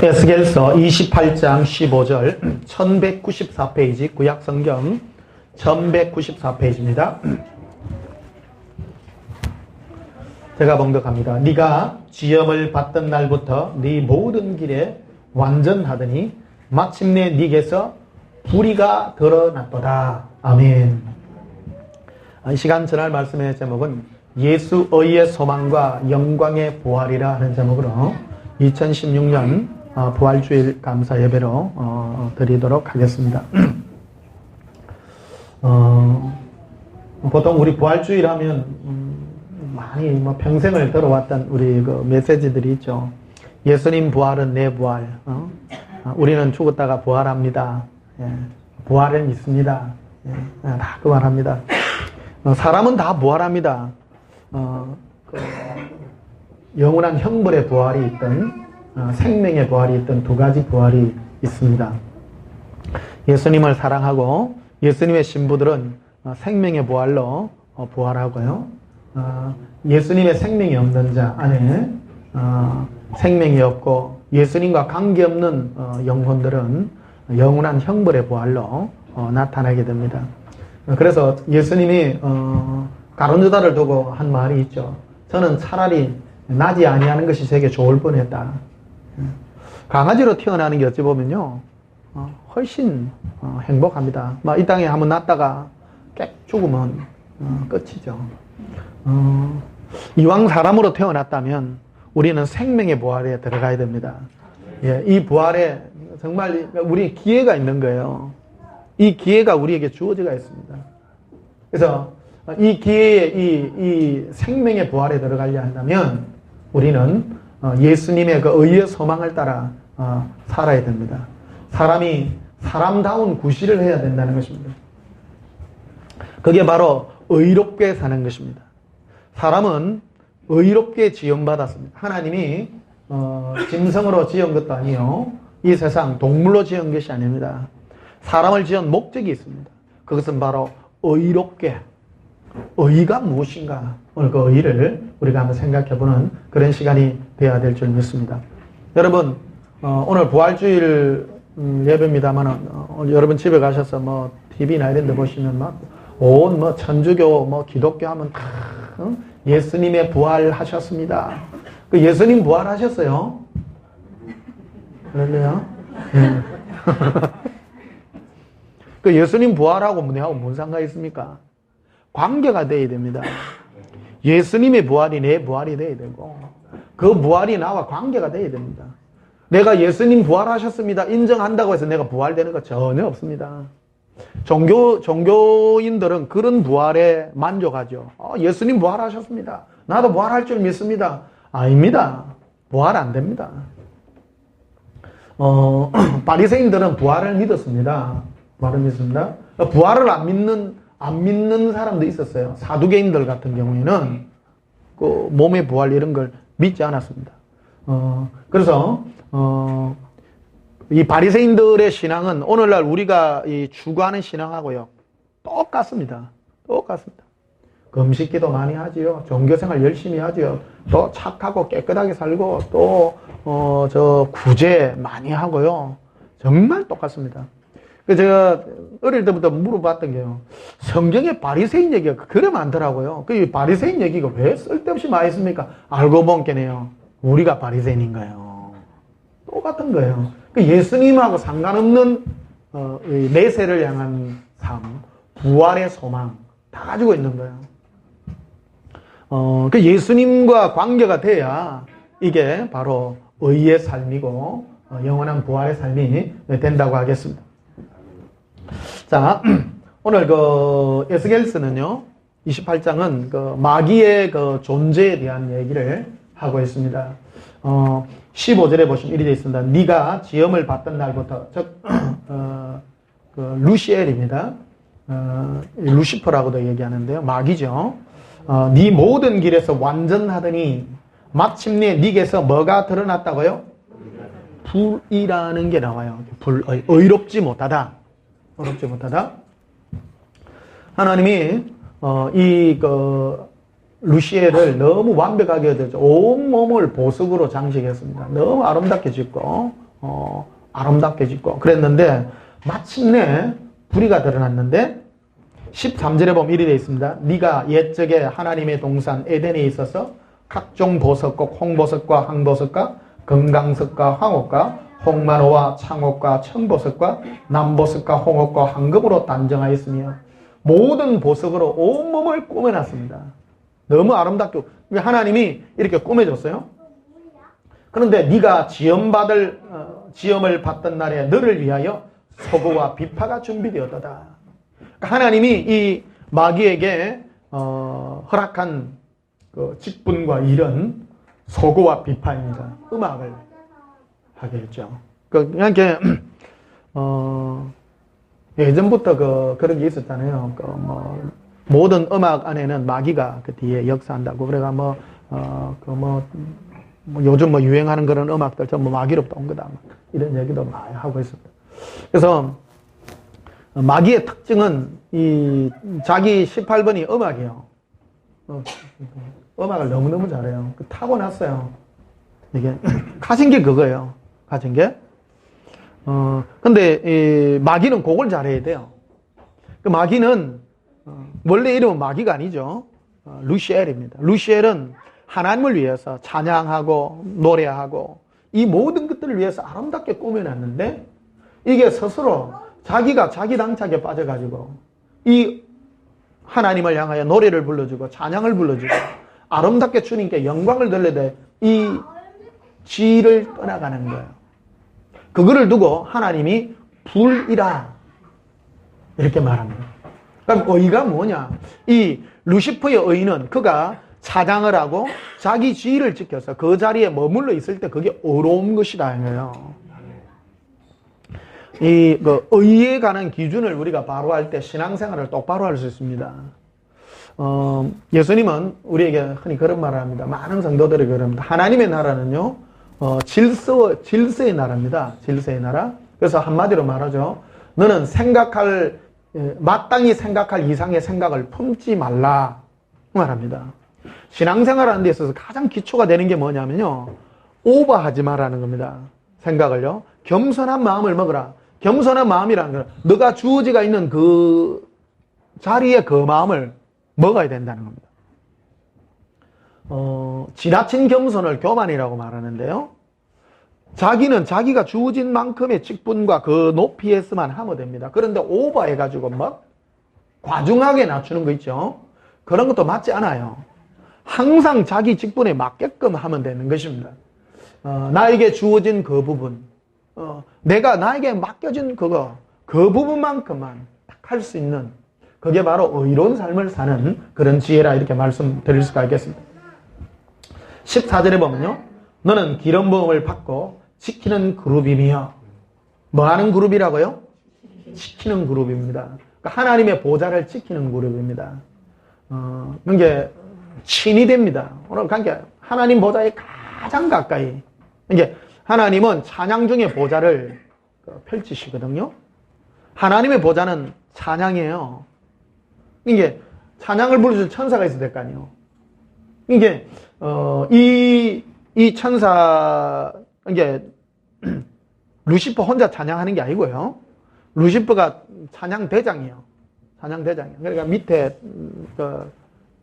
에스겔서 28장 15절 1194페이지 구약성경 1194페이지입니다. 제가 봉독합니다. 네가 지엄을 받던 날부터 네 모든 길에 완전하더니 마침내 네게서 불의가 드러났도다. 아멘. 이 시간 전할 말씀의 제목은 예수의 소망과 영광의 부활이라 하는 제목으로 2016년 부활주일 감사 예배로 드리도록 하겠습니다. 보통 우리 부활주일 하면 많이 평생을 들어왔던 우리 그 메시지들이 있죠. 예수님 부활은 내 부활. 우리는 죽었다가 부활합니다. 부활은 있습니다. 다 그 말합니다. 사람은 다 부활합니다. 영원한 형벌의 부활이 있든 생명의 부활이 있든 두 가지 부활이 있습니다. 예수님을 사랑하고 예수님의 신부들은 생명의 부활로 부활하고요. 예수님의 생명이 없는 자 안에 생명이 없고 예수님과 관계없는 영혼들은 영원한 형벌의 부활로 나타나게 됩니다. 그래서 예수님이 가룟 유다를 두고 한 말이 있죠. 저는 차라리 나지 아니하는 것이 제게 좋을 뻔했다. 강아지로 태어나는 게 어찌 보면요 훨씬 행복합니다. 이 땅에 한번 났다가 깨 죽으면 끝이죠. 이왕 사람으로 태어났다면 우리는 생명의 부활에 들어가야 됩니다. 이 부활에 정말 우리 기회가 있는 거예요. 이 기회가 우리에게 주어져 있습니다. 그래서 이 기회에 이 생명의 부활에 들어가려 한다면 우리는 예수님의 그 의의 소망을 따라 살아야 됩니다. 사람이 사람다운 구실을 해야 된다는 것입니다. 그게 바로 의롭게 사는 것입니다. 사람은 의롭게 지음받았습니다. 하나님이 짐승으로 지은 것도 아니요 이 세상 동물로 지은 것이 아닙니다. 사람을 지은 목적이 있습니다. 그것은 바로 의롭게. 의가 무엇인가? 오늘 그 의를 우리가 한번 생각해보는 그런 시간이 되어야 될 줄 믿습니다. 여러분 오늘 부활주일 예배입니다만 여러분 집에 가셔서 TV나 이런 데 보시면 온 천주교 기독교 하면 다 예수님의 부활하셨습니다. 그 예수님 부활하셨어요? 그럴래요? 그 예수님 부활하고 내하고 뭔 상관이 있습니까? 관계가 되어야 됩니다. 예수님의 부활이 내 부활이 되어야 되고 그 부활이 나와 관계가 되어야 됩니다. 내가 예수님 부활하셨습니다 인정한다고 해서 내가 부활되는 거 전혀 없습니다. 종교인들은 그런 부활에 만족하죠. 예수님 부활하셨습니다. 나도 부활할 줄 믿습니다. 아닙니다. 부활 안 됩니다. 바리새인들은 부활을 믿었습니다. 부활을 믿습니다. 부활을 안 믿는 사람도 있었어요. 사두개인들 같은 경우에는 그 몸의 부활 이런 걸 믿지 않았습니다. 그래서 이 바리새인들의 신앙은 오늘날 우리가 추구하는 신앙하고요 똑같습니다. 똑같습니다. 금식기도 많이 하지요. 종교생활 열심히 하지요. 또 착하고 깨끗하게 살고 또 구제 많이 하고요. 정말 똑같습니다. 제가 어릴 때부터 물어봤던 게요. 성경에 바리새인 얘기가 그래 많더라고요. 그 바리새인 얘기가 왜 쓸데없이 많이 있습니까? 알고 본게네요. 우리가 바리새인인가요? 똑같은 거예요. 예수님하고 상관없는 내세를 향한 삶, 부활의 소망 다 가지고 있는 거예요. 예수님과 관계가 돼야 이게 바로 의의 삶이고 영원한 부활의 삶이 된다고 하겠습니다. 자, 오늘 에스겔서는요 28장은 마귀의 존재에 대한 얘기를 하고 있습니다. 15절에 보시면 이렇게 되어 있습니다. 네가 지엄을 받던 날부터 즉 루시엘입니다. 루시퍼라고도 얘기하는데요. 마귀죠. 네 모든 길에서 완전하더니 마침내 네게서 뭐가 드러났다고요? 불이라는 게 나와요. 의롭지 못하다. 의롭지 못하다. 하나님이 루시엘을 너무 완벽하게 온 몸을 보석으로 장식했습니다. 너무 아름답게 짓고 아름답게 짓고 그랬는데 마침내 불의가 드러났는데 13절에 보면 이리 되어 있습니다. 네가 옛적에 하나님의 동산 에덴에 있어서 각종 보석과 홍보석과 황보석과 금강석과 황옥과 홍만호와 창옥과 청보석과 남보석과 홍옥과 황금으로 단정하였으며 모든 보석으로 온몸을 꾸며놨습니다. 너무 아름답게 하나님이 이렇게 꾸며줬어요. 그런데 네가 지엄을 받던 날에 너를 위하여 소고와 비파가 준비되었다. 하나님이 이 마귀에게 허락한 그 직분과 일은 소고와 비파입니다. 음악을 하게 했죠. 그러니까 예전부터 그런 게 있었잖아요. 모든 음악 안에는 마귀가 그 뒤에 역사한다고. 그래가 요즘 유행하는 그런 음악들 전부 마귀로부터 온 거다. 이런 얘기도 많이 하고 있습니다. 그래서 마귀의 특징은 이 자기 18번이 음악이에요. 음악을 너무너무 잘해요. 타고났어요. 이게 가진 게 그거예요. 가진 게. 근데 이 마귀는 곡을 잘해야 돼요. 그 마귀는 원래 이름은 마귀가 아니죠. 루시엘입니다. 루시엘은 하나님을 위해서 찬양하고 노래하고 이 모든 것들을 위해서 아름답게 꾸며놨는데 이게 스스로 자기가 자기 당착에 빠져가지고 이 하나님을 향하여 노래를 불러주고 찬양을 불러주고 아름답게 주님께 영광을 돌려야 돼. 이 지를 떠나가는 거예요. 그거를 두고 하나님이 불이라 이렇게 말합니다. 그럼 의가 뭐냐? 이 루시퍼의 의는 그가 찬양을 하고 자기 지위를 지켜서 그 자리에 머물러 있을 때 그게 어려운 것이다 이거예요. 이 의에 관한 기준을 우리가 바로 할 때 신앙생활을 똑바로 할 수 있습니다. 예수님은 우리에게 흔히 그런 말을 합니다. 많은 성도들이 그럽니다. 하나님의 나라는요, 질서의 나라입니다. 질서의 나라. 그래서 한마디로 말하죠. 너는 마땅히 생각할 이상의 생각을 품지 말라. 말합니다. 신앙생활 하는 데 있어서 가장 기초가 되는 게 뭐냐면요. 오버하지 말라는 겁니다. 생각을요. 겸손한 마음을 먹으라. 겸손한 마음이라는 건 너가 주어지가 있는 그 자리에 그 마음을 먹어야 된다는 겁니다. 지나친 겸손을 교만이라고 말하는데요. 자기는 자기가 주어진 만큼의 직분과 그 높이에서만 하면 됩니다. 그런데 오버해가지고 막 과중하게 낮추는 거 있죠. 그런 것도 맞지 않아요. 항상 자기 직분에 맞게끔 하면 되는 것입니다. 나에게 주어진 그 부분, 나에게 맡겨진 그 부분만큼만 딱 할 수 있는 그게 바로 의로운 삶을 사는 그런 지혜라 이렇게 말씀드릴 수가 있겠습니다. 14절에 보면요. 너는 기름 부음을 받고 지키는 그룹이며 뭐 하는 그룹이라고요? 지키는 그룹입니다. 그러니까 하나님의 보좌를 지키는 그룹입니다. 그게 친이 됩니다. 오늘 그러니까 하나님 보좌에 가장 가까이. 이게 하나님은 찬양 중에 보좌를 펼치시거든요. 하나님의 보좌는 찬양이에요. 이게 찬양을 부르는 천사가 있어야 될 거 아니에요. 이게 이 천사 이게 루시퍼 혼자 찬양하는 게 아니고요. 루시퍼가 찬양 대장이에요. 찬양 대장이에요. 그러니까 밑에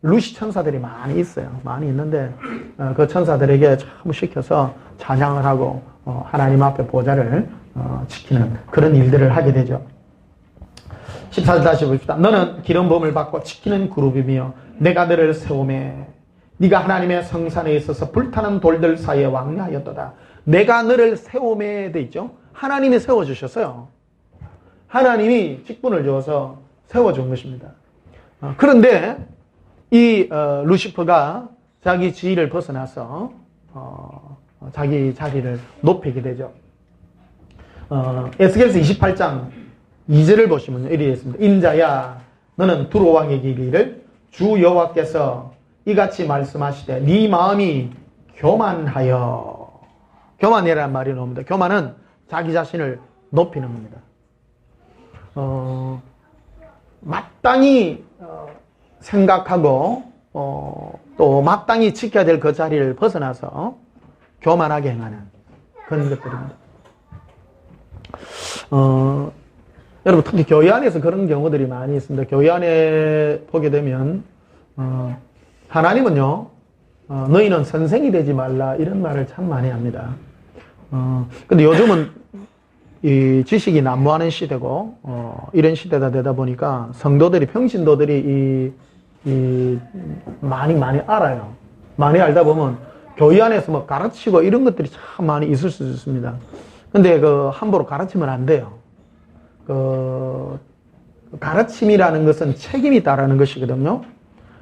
루시 천사들이 많이 있어요. 많이 있는데 그 천사들에게 전부 시켜서 찬양을 하고 하나님 앞에 보좌를 지키는 그런 일들을 하게 되죠. 14절 다시 봅시다. 너는 기름 부음을 받고 지키는 그룹이며 내가 너를 세우매 네가 하나님의 성산에 있어서 불타는 돌들 사이에 왕래하였도다. 내가 너를 세우매 돼 있죠. 하나님이 세워주셨어요. 하나님이 직분을 주어서 세워준 것입니다. 그런데 이 루시퍼가 자기 지위를 벗어나서 자기 자리를 높이게 되죠. 에스겔서 28장 2절을 보시면요. 이렇게 되어 있습니다. 인자야 너는 두로 왕의 길이를 주 여호와께서 이같이 말씀하시되 네 마음이 교만하여. 교만이라는 말이 나옵니다. 교만은 자기 자신을 높이는 겁니다. 마땅히 생각하고 또 마땅히 지켜야 될 그 자리를 벗어나서 교만하게 행하는 그런 것들입니다. 여러분 특히 교회 안에서 그런 경우들이 많이 있습니다. 교회 안에 보게 되면 하나님은요 너희는 선생이 되지 말라 이런 말을 참 많이 합니다. 근데 요즘은 이 지식이 난무하는 시대고 이런 시대가 되다 보니까 성도들이 평신도들이 많이 알아요. 많이 알다 보면 교회 안에서 뭐 가르치고 이런 것들이 참 많이 있을 수 있습니다. 근데 함부로 가르치면 안 돼요. 가르침이라는 것은 책임이 있다라는 것이거든요.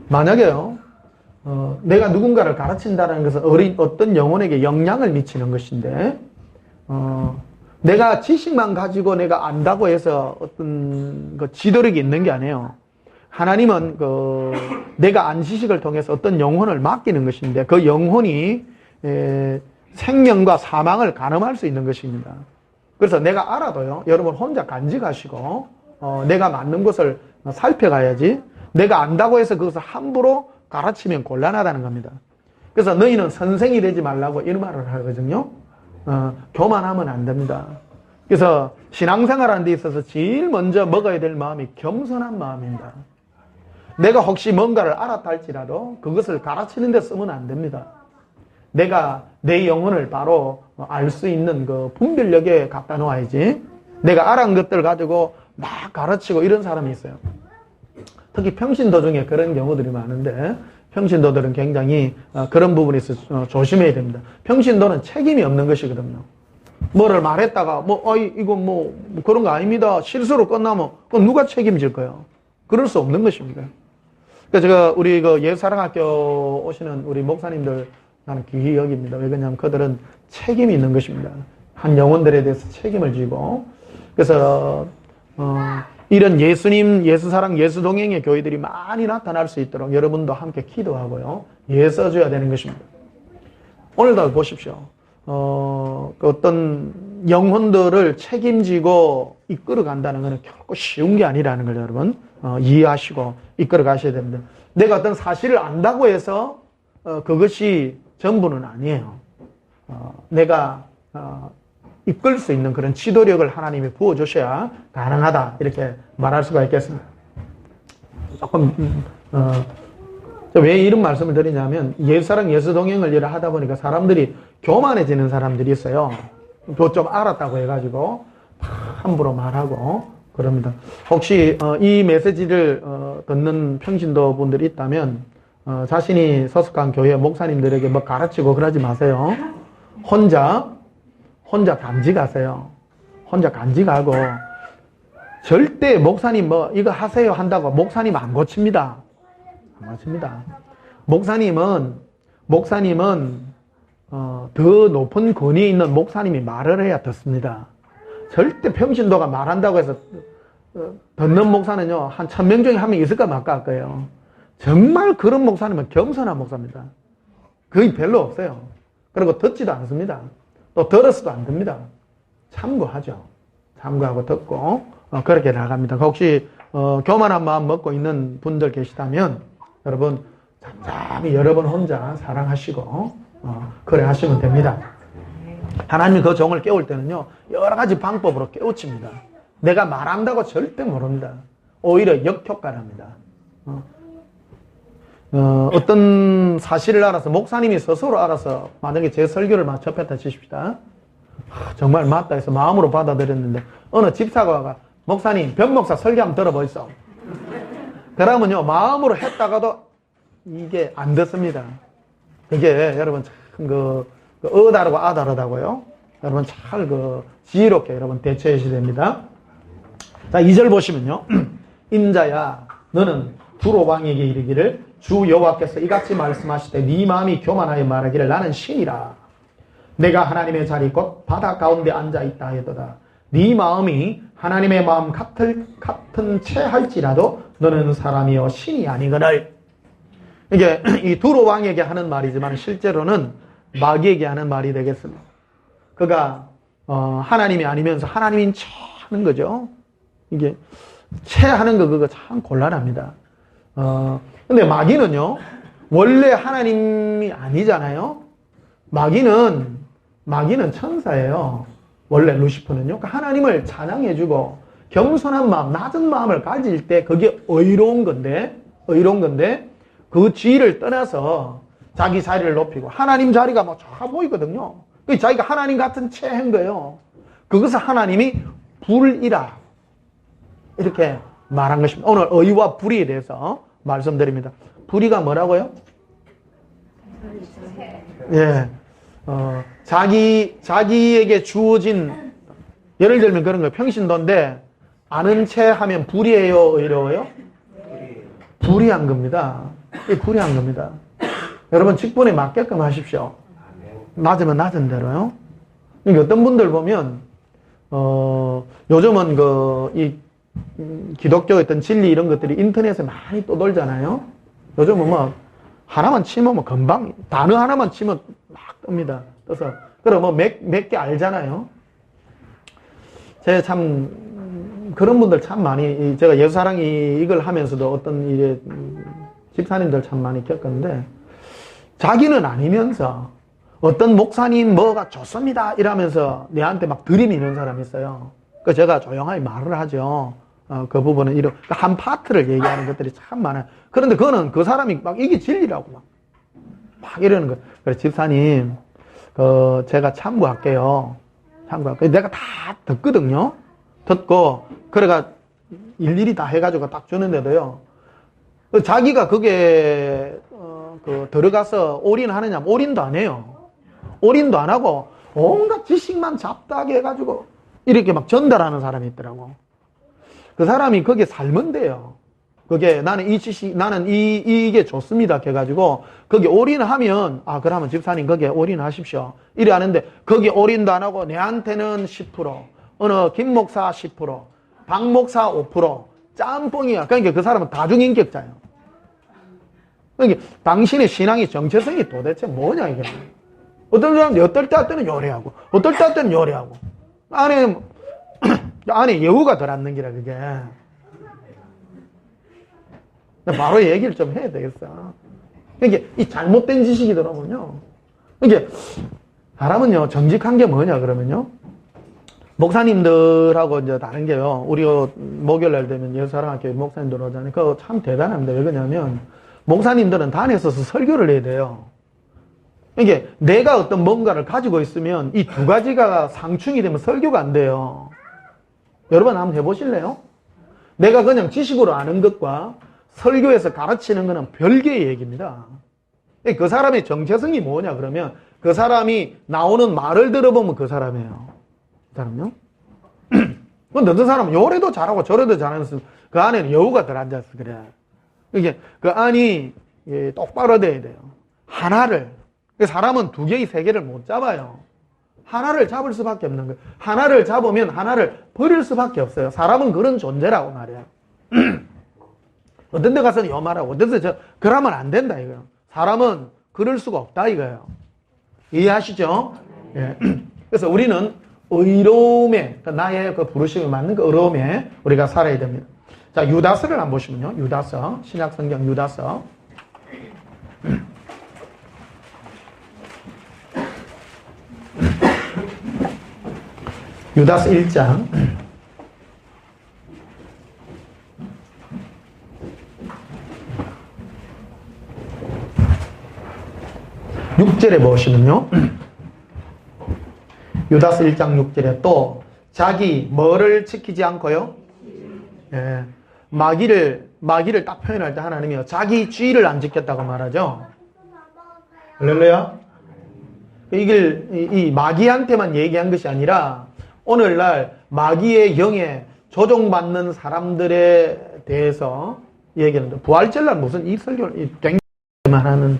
만약에요, 내가 누군가를 가르친다는 것은 어떤 영혼에게 영향을 미치는 것인데, 내가 지식만 가지고 내가 안다고 해서 어떤 지도력이 있는 게 아니에요. 하나님은 내가 안 지식을 통해서 어떤 영혼을 맡기는 것인데, 그 영혼이 생명과 사망을 가늠할 수 있는 것입니다. 그래서 내가 알아도요, 여러분 혼자 간직하시고, 내가 맞는 것을 살펴가야지, 내가 안다고 해서 그것을 함부로 가르치면 곤란하다는 겁니다. 그래서 너희는 선생이 되지 말라고 이런 말을 하거든요. 교만하면 안 됩니다. 그래서 신앙생활 하는 데 있어서 제일 먼저 먹어야 될 마음이 겸손한 마음입니다. 내가 혹시 뭔가를 알았다 할지라도 그것을 가르치는 데 쓰면 안 됩니다. 내가 내 영혼을 바로 알 수 있는 그 분별력에 갖다 놓아야지. 내가 알은 것들 가지고 막 가르치고 이런 사람이 있어요. 특히 평신도 중에 그런 경우들이 많은데 평신도들은 굉장히 그런 부분에서 조심해야 됩니다. 평신도는 책임이 없는 것이거든요. 뭐를 말했다가 이거 그런 거 아닙니다. 실수로 끝나면 그건 누가 책임질 거예요? 그럴 수 없는 것입니다. 그래서 제가 우리 예수사랑학교 오시는 우리 목사님들 나는 귀히 여깁니다. 왜 그러냐면 그들은 책임이 있는 것입니다. 한 영혼들에 대해서 책임을 지고 그래서 이런 예수님, 예수사랑, 예수동행의 교회들이 많이 나타날 수 있도록 여러분도 함께 기도하고요. 애써줘야 되는 것입니다. 오늘도 보십시오. 어떤 영혼들을 책임지고 이끌어 간다는 것은 결코 쉬운 게 아니라는 걸 여러분 이해하시고 이끌어 가셔야 됩니다. 내가 어떤 사실을 안다고 해서 그것이 전부는 아니에요. 내가 이끌 수 있는 그런 지도력을 하나님이 부어주셔야 가능하다 이렇게 말할 수가 있겠습니다. 조금 왜 이런 말씀을 드리냐면 예수사랑 예수동행을 일을 하다 보니까 사람들이 교만해지는 사람들이 있어요. 좀 알았다고 해가지고 함부로 말하고 그럽니다. 혹시 이 메시지를 듣는 평신도 분들이 있다면 자신이 소속한 교회 목사님들에게 뭐 가르치고 그러지 마세요. 혼자 간직하세요. 혼자 간직하고 절대 목사님 이거 하세요 한다고 목사님 안 고칩니다. 안 고칩니다. 목사님은 더 높은 권위에 있는 목사님이 말을 해야 듣습니다. 절대 평신도가 말한다고 해서 듣는 목사는요 한 1000명 중에 한 명 있을까 말까 할 거예요. 정말 그런 목사님은 겸손한 목사입니다. 거의 별로 없어요. 그리고 듣지도 않습니다. 또 들었어도 안 됩니다. 참고하죠. 참고하고 듣고 그렇게 나갑니다. 혹시 교만한 마음 먹고 있는 분들 계시다면 여러분 잠잠히 여러분 혼자 사랑하시고 그래 하시면 됩니다. 하나님이 그 종을 깨울 때는요 여러 가지 방법으로 깨우칩니다. 내가 말한다고 절대 모릅니다. 오히려 역효과랍니다. 어떤 사실을 알아서 목사님이 스스로 알아서 만약에 제 설교를 막 접했다 치십시다. 정말 맞다 해서 마음으로 받아들였는데 어느 집사가 목사님 변목사 설교 한번 들어보이소. 그러면요 마음으로 했다가도 이게 안 듣습니다. 이게 여러분 참 어다르고 아다르다고요. 여러분 잘 지혜롭게 여러분 대처하셔야 됩니다. 자 2절 보시면요. 인자야 너는 두로 왕에게 이르기를 주 여호와께서 이같이 말씀하시되 네 마음이 교만하여 말하기를 나는 신이라. 내가 하나님의 자리 곧 바다 가운데 앉아 있다 하였도다. 네 마음이 하나님의 마음 같은 채 할지라도 너는 사람이요 신이 아니거늘. 이게 이 두로 왕에게 하는 말이지만 실제로는 마귀에게 하는 말이 되겠습니다. 그가 하나님이 아니면서 하나님인 채 하는 거죠. 이게 채 하는 거 그거 참 곤란합니다. 근데 마귀는요, 원래 하나님이 아니잖아요? 마귀는 천사예요. 원래 루시퍼는요. 그러니까 하나님을 찬양해주고 겸손한 마음, 낮은 마음을 가질 때 그게 의로운 건데 그 지위를 떠나서 자기 자리를 높이고 하나님 자리가 뭐 쫙 보이거든요. 자기가 하나님 같은 체한 거예요. 그것을 하나님이 불이라 이렇게 말한 것입니다. 오늘 의와 불의에 대해서 말씀드립니다. 불의가 뭐라고요? 예, 자기에게 주어진, 예를 들면 그런 거예요. 평신도인데 아는 체 하면 불의해요, 의로워요? 불의한 겁니다. 불의한 겁니다. 여러분 직분에 맞게끔 하십시오. 낮으면 낮은 대로요. 그러니까 어떤 분들 보면 요즘은 이 기독교 어떤 진리 이런 것들이 인터넷에 많이 떠돌잖아요. 요즘은 뭐 하나만 치면 뭐 금방 단어 하나만 치면 막 뜹니다. 떠서 그럼 뭐 몇 개 알잖아요. 제가 참 그런 분들 참 많이, 제가 예수사랑이 이걸 하면서도 어떤 이제 집사님들 참 많이 겪었는데 자기는 아니면서 어떤 목사님 뭐가 좋습니다 이러면서 내한테 막 들이미는 사람이 있어요. 그 제가 조용하게 말을 하죠. 그 부분은 이런 한 파트를 얘기하는 것들이 참 많아요. 그런데 그거는 그 사람이 막 이게 진리라고 막 이러는 거예요. 그래서 집사님, 제가 참고할게요. 내가 다 듣거든요. 듣고 그래가 일일이 다 해가지고 딱 주는데도요. 자기가 그게 들어가서 올인하느냐? 올인도 안 해요. 올인도 안 하고 온갖 지식만 잡다하게 해가지고 이렇게 막 전달하는 사람이 있더라고. 그 사람이 거기에 살면 돼요. 그게 나는 이 지식, 나는 이게 좋습니다. 해가지고 거기 올인하면 그러면 집사님 거기에 올인하십시오. 이래 하는데 거기 올인도 안 하고 내한테는 10%, 어느 김 목사 10%, 박 목사 5%, 짬뽕이야. 그러니까 그 사람은 다중인격자예요. 그러니까 당신의 신앙의 정체성이 도대체 뭐냐 이게. 어떤 사람은 어떨 때는 요래하고 어떨 때는 요래하고 안에 여우가 들어앉는 기라 그게. 바로 얘기를 좀 해야 되겠어. 그러니까 이 잘못된 지식이더라고요. 그러니까 사람은요 정직한 게 뭐냐 그러면요. 목사님들하고 이제 다른 게요. 우리 목요일날 되면 예수사랑학교 목사님들 오잖아요. 그거 참 대단합니다. 왜 그러냐면 목사님들은 단에 서서 설교를 해야 돼요. 이게 내가 어떤 뭔가를 가지고 있으면 이 두 가지가 상충이 되면 설교가 안 돼요. 여러분 한번 해보실래요? 내가 그냥 지식으로 아는 것과 설교에서 가르치는 것은 별개의 얘기입니다. 그 사람의 정체성이 뭐냐 그러면 그 사람이 나오는 말을 들어보면 그 사람이에요. 그 사람요? 근데 어떤 사람은 요래도 잘하고 저래도 잘하면서 그 안에는 여우가 들어앉아서 그래. 이게 그 안이 똑바로 돼야 돼요. 하나를. 사람은 두 개의 세 개를 못 잡아요. 하나를 잡을 수밖에 없는 거예요. 하나를 잡으면 하나를 버릴 수밖에 없어요. 사람은 그런 존재라고 말이야. 어떤 데 가서는 요 말하고 어떤 데 그러면 안 된다 이거예요. 사람은 그럴 수가 없다 이거예요. 이해하시죠? 예. 그래서 우리는 의로움에, 나의 그 부르심에 맞는 그 의로움에 우리가 살아야 됩니다. 자, 유다서를 한번 보시면요. 유다서, 신약성경 유다서. 유다서 1장. 6절에 보시면요. 유다서 1장 6절에 또 자기 뭐를 지키지 않고요. 예, 마귀를 딱 표현할 때 하나님이요. 자기 주의를 안 지켰다고 말하죠. 할렐루야. 이 마귀한테만 얘기한 것이 아니라 오늘날 마귀의 영에 조종받는 사람들에 대해서 얘기하는데 부활절날 무슨 이 설교를 굉장히 하는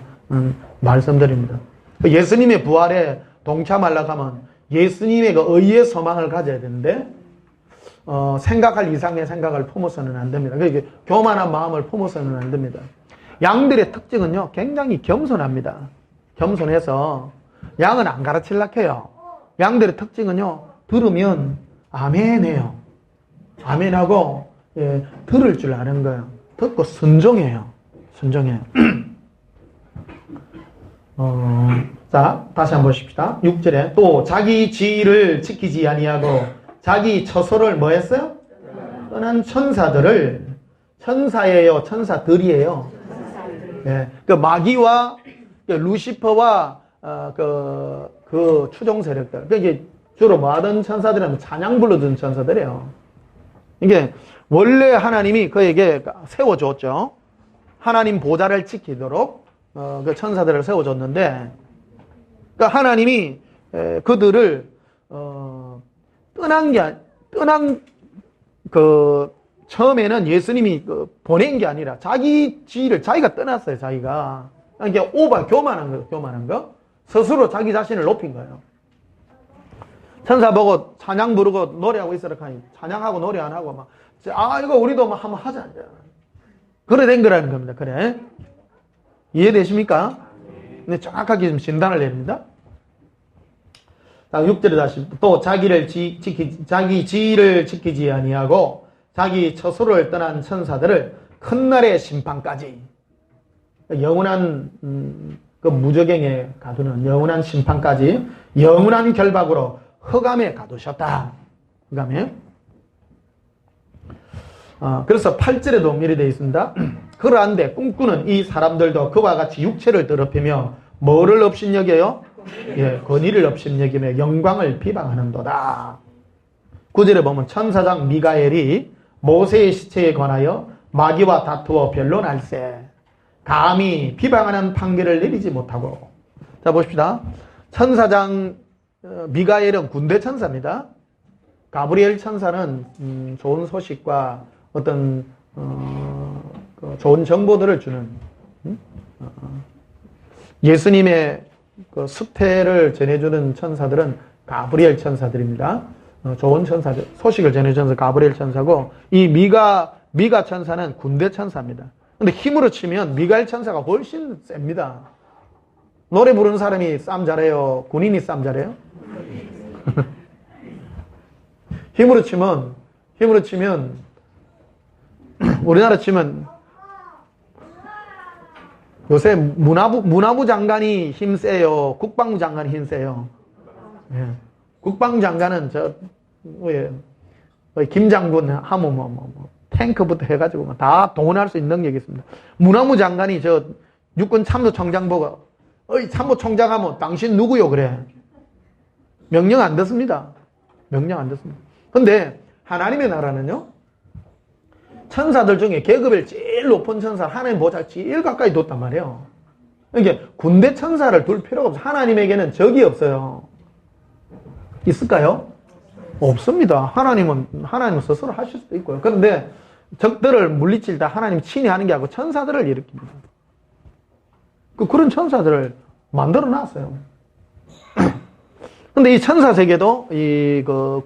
말씀드립니다. 예수님의 부활에 동참하려고 하면 예수님의 그 의의 소망을 가져야 되는데 생각할 이상의 생각을 품어서는 안 됩니다. 그러니까 교만한 마음을 품어서는 안 됩니다. 양들의 특징은요 굉장히 겸손합니다. 겸손해서 양은 안 가르치려고 해요. 양들의 특징은요 들으면 아멘해요. 아멘하고 들을 줄 아는 거예요. 듣고 순종해요. 순종해요. 자, 다시 한번 보십시다. 6절에 또 자기 지위를 지키지 아니하고 자기 처소를 뭐 했어요? 떠난 천사들을, 천사예요, 천사들이에요. 예, 그 마귀와 그 루시퍼와 그 추종 세력들. 이게 주로 뭐 하던 천사들은 찬양 부르던 천사들이에요. 이게 원래 하나님이 그에게 세워줬죠. 하나님 보좌를 지키도록 그 천사들을 세워줬는데, 그러니까 하나님이 그들을 떠난 처음에는 예수님이 보낸 게 아니라 자기 지위를 자기가 떠났어요. 자기가. 그러니까 교만한 거. 스스로 자기 자신을 높인 거예요. 천사 보고 찬양 부르고 노래하고 있으라 하니 찬양하고 노래 안 하고 막, 이거 우리도 막 한번 하자. 그래 된 거라는 겁니다. 그래. 이해되십니까? 네, 정확하게 좀 진단을 내립니다. 자, 6절에 다시 또 자기 지위를 지키지 아니하고 자기 처소를 떠난 천사들을 큰 날의 심판까지, 영원한 그 무저갱에 가두는 영원한 심판까지 영원한 결박으로 흑암에 가두셨다. 흑암에. 그래서 8절에도 미리 되어 있습니다. 그러한데 꿈꾸는 이 사람들도 그와 같이 육체를 더럽히며 뭐를 업신여겨요? 예, 권위를 업신여기며 영광을 비방하는도다. 9절에 보면 천사장 미가엘이 모세의 시체에 관하여 마귀와 다투어 변론할세 감히 비방하는 판결을 내리지 못하고. 자, 보십시다. 천사장 미가엘은 군대 천사입니다. 가브리엘 천사는 좋은 소식과 어떤 좋은 정보들을 주는, 예수님의 그 수태를 전해주는 천사들은 가브리엘 천사들입니다. 좋은 천사들, 소식을 전해주는 가브리엘 천사고, 이 미가 천사는 군대 천사입니다. 근데 힘으로 치면 미가엘 천사가 훨씬 셉니다. 노래 부르는 사람이 싸움 잘해요? 군인이 싸움 잘해요? 힘으로 치면 우리나라 치면 요새 문화부 장관이 힘세요? 국방부 장관이 힘세요? 예. 국방부 장관은 김 장군 하면 탱크부터 해가지고 다 동원할 수 있는 능력이 있습니다. 문화부 장관이 육군 참모총장 보고, 참모총장 하면 당신 누구요? 그래. 명령 안 듣습니다. 명령 안 듣습니다. 근데 하나님의 나라는요, 천사들 중에 계급을 제일 높은 천사, 하나님 보좌 제일 가까이 뒀단 말이에요. 그러니까 군대 천사를 둘 필요가 없어요. 하나님에게는 적이 없어요. 있을까요? 없습니다. 하나님은 스스로 하실 수도 있고요. 그런데 적들을 물리칠 때 하나님 친히 하는 게 아니고 천사들을 일으킵니다. 그런 천사들을 만들어 놨어요. 근데 이 천사 세계도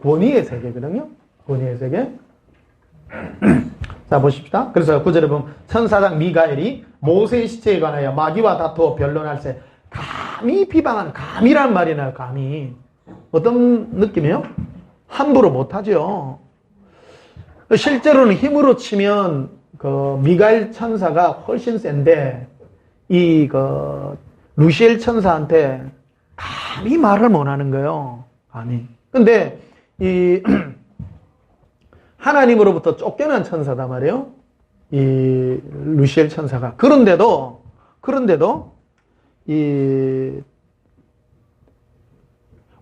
권위의 세계거든요. 권위의 세계. 자, 보십시다. 그래서 9절에 보면 천사장 미가엘이 모세의 시체에 관하여 마귀와 다투어 변론할세 감히 비방하는, 감이란 말이 나요. 감히. 어떤 느낌이에요? 함부로 못하죠. 실제로는 힘으로 치면 미가엘 천사가 훨씬 센데 루시엘 천사한테 감히 말을 못하는 거예요. 감히. 근데 하나님으로부터 쫓겨난 천사단 말이에요. 이 루시엘 천사가. 그런데도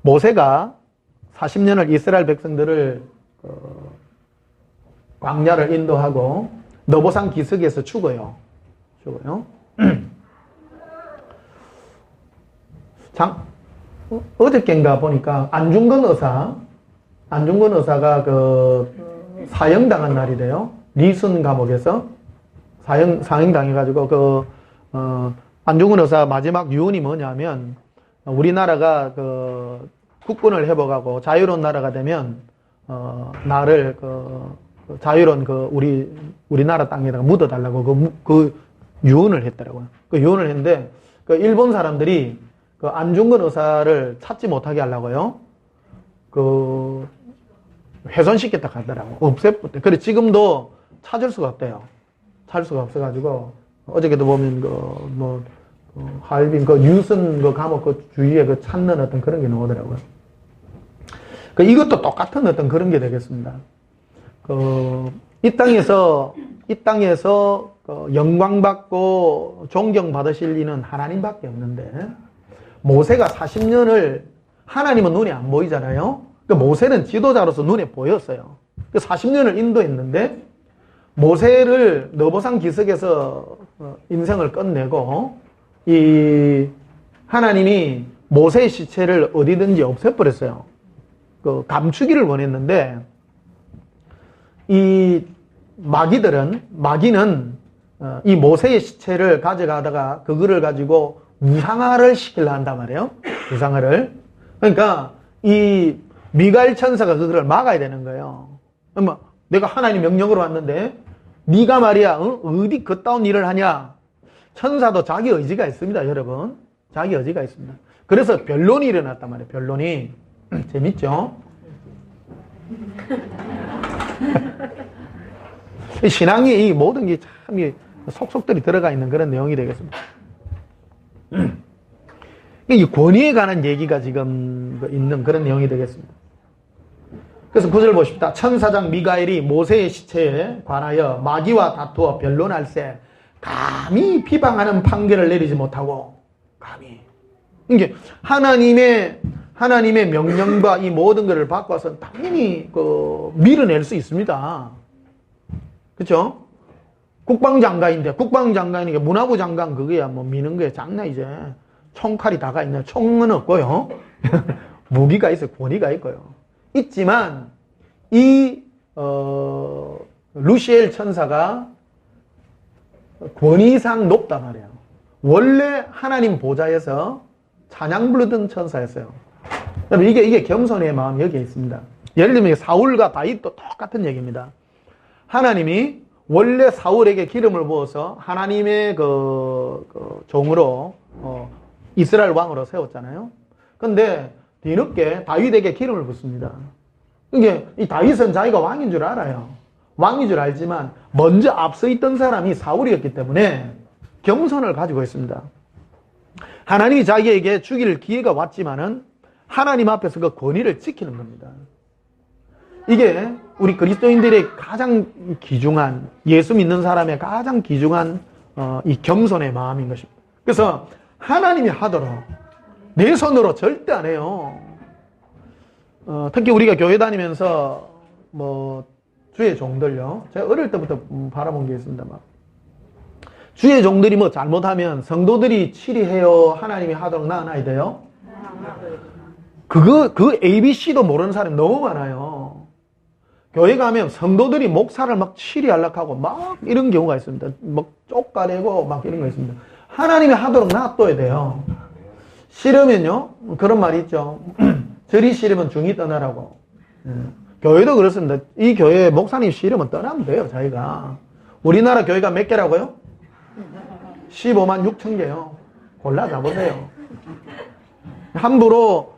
모세가 40년을 이스라엘 백성들을 광야를 인도하고 너보산 기슭에서 죽어요. 어저께인가 보니까 안중근 의사가 사형당한 날이래요. 리순 감옥에서 사형당해가지고 안중근 의사 마지막 유언이 뭐냐면, 우리나라가 국군을 회복하고 자유로운 나라가 되면 나를 자유로운 우리나라 땅에다가 묻어달라고 그 유언을 했더라고요. 그 유언을 했는데 일본 사람들이 안중근 의사를 찾지 못하게 하려고요. 훼손시켰다 하더라고. 없앴대. 그래 지금도 찾을 수가 없대요. 찾을 수가 없어가지고 어저께도 보면 하얼빈 그 뉴슨 그 감옥 그 주위에 그 찾는 어떤 그런 게 나오더라고요. 그 이것도 똑같은 어떤 그런 게 되겠습니다. 이 땅에서 영광받고 존경받으실 이는 하나님밖에 없는데, 모세가 40년을 하나님은 눈에 안 보이잖아요. 그러니까 모세는 지도자로서 눈에 보였어요. 40년을 인도했는데 모세를 너보상 기슭에서 인생을 끝내고 이 하나님이 모세의 시체를 어디든지 없애버렸어요. 감추기를 원했는데 이 마귀는 이 모세의 시체를 가져가다가 그거를 가지고 우상화를 시키려 한단 말이에요. 우상화를. 그러니까 이 미가엘 천사가 그거를 막아야 되는 거예요. 내가 하나님 명령으로 왔는데 네가 말이야 어디 그따운 일을 하냐. 천사도 자기 의지가 있습니다, 여러분. 자기 의지가 있습니다. 그래서 변론이 일어났단 말이에요. 변론이. 재밌죠? 신앙이 이 모든 게 참 속속들이 들어가 있는 그런 내용이 되겠습니다. 이 권위에 관한 얘기가 지금 있는 그런 내용이 되겠습니다. 그래서 9절 보십시다. 천사장 미가엘이 모세의 시체에 관하여 마귀와 다투어 변론할세 감히 비방하는 판결을 내리지 못하고, 감히. 이게 하나님의 명령과 이 모든 것을 바꿔서 당연히 밀어낼 수 있습니다. 그렇죠? 국방장관인데 국방장관이니까 문화부 장관 그거야 뭐 미는 거에 장난이제. 총칼이 다가 있냐? 총은 없고요. 무기가 있어요. 권위가 있고요. 있지만 이 루시엘 천사가 권위상 높단 말이에요. 원래 하나님 보좌에서 찬양 부르던 천사였어요. 이게 겸손의 마음이 여기에 있습니다. 예를 들면 사울과 다윗도 똑같은 얘기입니다. 하나님이 원래 사울에게 기름을 부어서 하나님의 종으로 이스라엘 왕으로 세웠잖아요. 근데 뒤늦게 다윗에게 기름을 붓습니다. 이게 이 다윗은 자기가 왕인 줄 알아요. 왕인 줄 알지만 먼저 앞서 있던 사람이 사울이었기 때문에 겸손을 가지고 있습니다. 하나님이 자기에게 죽일 기회가 왔지만은 하나님 앞에서 그 권위를 지키는 겁니다. 이게 우리 그리스도인들의 가장 귀중한, 예수 믿는 사람의 가장 귀중한 이 겸손의 마음인 것입니다. 그래서 하나님이 하도록 내 손으로 절대 안 해요. 특히 우리가 교회 다니면서 주의 종들요. 제가 어릴 때부터 바라본 게 있습니다. 주의 종들이 잘못하면 성도들이 치리해요. 하나님이 하도록 나아놔야 돼요. 그 ABC도 모르는 사람이 너무 많아요. 교회 가면 성도들이 목사를 치리하려고 하고 이런 경우가 있습니다. 쫓아내고 이런 거 있습니다. 하나님이 하도록 놔둬야 돼요. 싫으면요, 그런 말이 있죠. 절이 싫으면 중이 떠나라고. 교회도 그렇습니다. 이 교회 목사님 싫으면 떠나면 돼요, 자기가. 우리나라 교회가 몇 개라고요? 15만 6천 개요. 골라 잡으세요. 함부로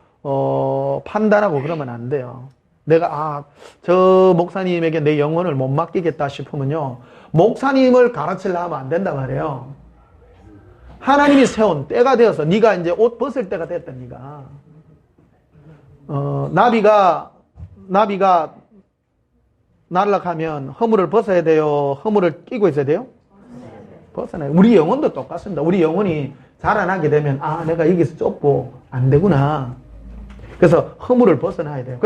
판단하고 그러면 안 돼요. 내가 저 목사님에게 내 영혼을 못 맡기겠다 싶으면요, 목사님을 가르치려 하면 안 된단 말이에요. 하나님이 세운 때가 되어서 네가 이제 옷 벗을 때가 됐다. 네가 나비가 날아가면 허물을 벗어야 돼요? 허물을 끼고 있어야 돼요? 벗어나요. 우리 영혼도 똑같습니다. 우리 영혼이 자라나게 되면 내가 여기서 좁고 안 되구나. 그래서 허물을 벗어나야 돼요.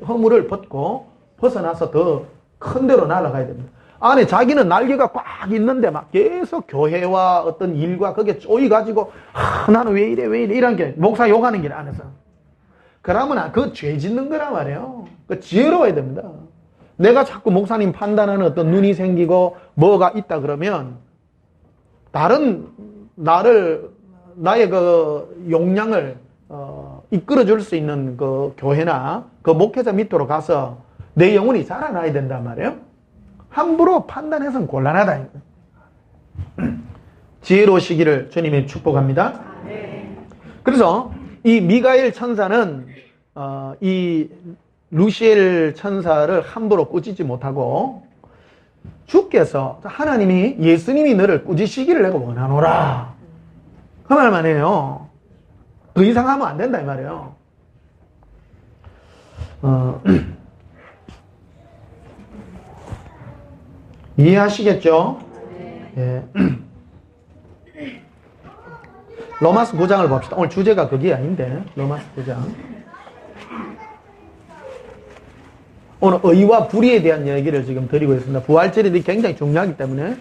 허물을 벗고 벗어나서 더 큰 데로 날아가야 됩니다. 안에 자기는 날개가 꽉 있는데 계속 교회와 어떤 일과 거기에 쪼이가지고 나는 왜 이래 이런 게 목사 욕하는 길 안에서. 그러면 그 죄 짓는 거란 말이에요. 지혜로워야 됩니다. 내가 자꾸 목사님 판단하는 어떤 눈이 생기고 뭐가 있다 그러면 다른 나의 그 용량을 이끌어줄 수 있는 그 교회나 그 목회자 밑으로 가서 내 영혼이 자라나야 된단 말이에요. 함부로 판단해서는 곤란하다. 지혜로우시기를 주님이 축복합니다. 그래서 이 미가엘 천사는 이 루시엘 천사를 함부로 꾸짖지 못하고 주께서 하나님이 예수님이 너를 꾸짖으시기를 내가 원하노라. 그 말만 해요. 더 이상 하면 안 된다 이 말이에요. 이해하시겠죠? 예. 로마서 9장을 봅시다. 오늘 주제가 그게 아닌데 로마서 9장. 오늘 의와 불의에 대한 얘기를 지금 드리고 있습니다. 부활절이 굉장히 중요하기 때문에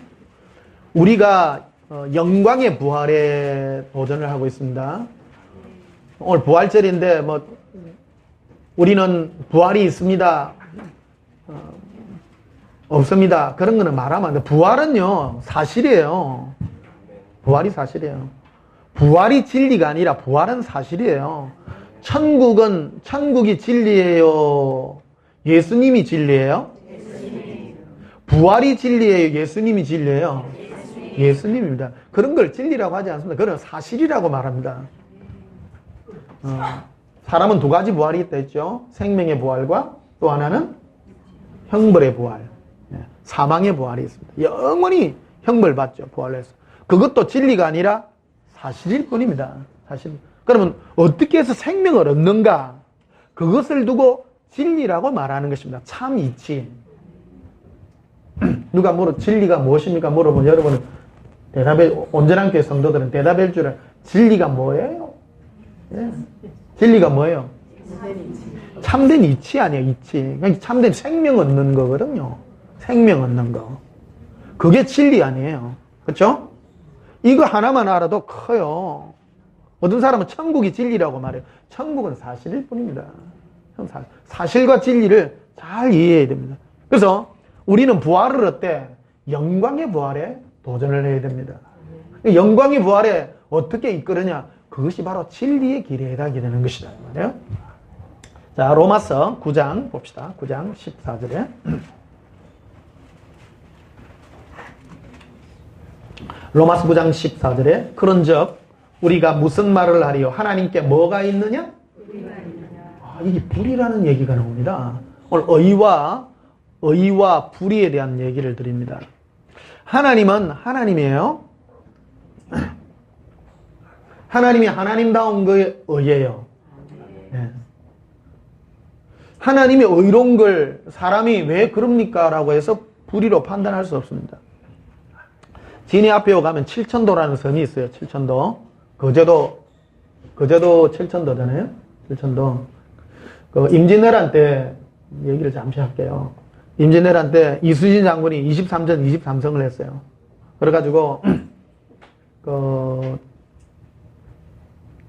우리가 영광의 부활에 도전을 하고 있습니다. 오늘 부활절인데 뭐 우리는 부활이 있습니다. 없습니다. 그런 거는 말하면 안 돼. 부활은요 사실이에요. 부활이 사실이에요. 부활이 진리가 아니라 부활은 사실이에요. 천국이 진리예요? 예수님이 진리예요? 부활이 진리예요? 예수님이 진리예요? 예수님입니다. 그런 걸 진리라고 하지 않습니다. 그건 사실이라고 말합니다. 사람은 두 가지 부활이 있다 했죠. 생명의 부활과 또 하나는 형벌의 부활. 사망의 부활이 있습니다. 영원히 형벌 받죠. 부활해서. 그것도 진리가 아니라 사실일 뿐입니다. 사실. 그러면 어떻게 해서 생명을 얻는가? 그것을 두고 진리라고 말하는 것입니다. 참 이치. 누가 진리가 무엇입니까? 물어보면 여러분은 온전한 교회 성도들은 대답할 줄 알아요. 진리가 뭐예요? 예. 진리가 뭐예요? 참된 이치 아니에요, 이치. 그러니까 참된 생명 얻는 거거든요. 생명 얻는 거. 그게 진리 아니에요. 그렇죠? 이거 하나만 알아도 커요. 어떤 사람은 천국이 진리라고 말해요. 천국은 사실일 뿐입니다. 사실과 진리를 잘 이해해야 됩니다. 그래서 우리는 부활을 어때? 영광의 부활에 도전을 해야 됩니다. 영광의 부활에 어떻게 이끌으냐? 그것이 바로 진리의 길에 해당이 되는 것이다. 말이에요. 자, 로마서 9장 봅시다. 9장 14절에. 로마서 9장 14절에 그런즉 우리가 무슨 말을 하리요? 하나님께 뭐가 있느냐? 이게 불이라는 얘기가 나옵니다. 오늘 의와 불의에 대한 얘기를 드립니다. 하나님은 하나님이에요. 하나님이 하나님다운 거에 의예요. 네. 하나님이 의로운 걸 사람이 왜 그럽니까? 라고 해서 불의로 판단할 수 없습니다. 진해 앞에 가면 칠천도라는 섬이 있어요. 칠천도. 거제도 칠천도잖아요. 칠천도. 임진왜란 때 얘기를 잠시 할게요. 임진왜란 때 이순신 장군이 23전 23승을 했어요. 그래가지고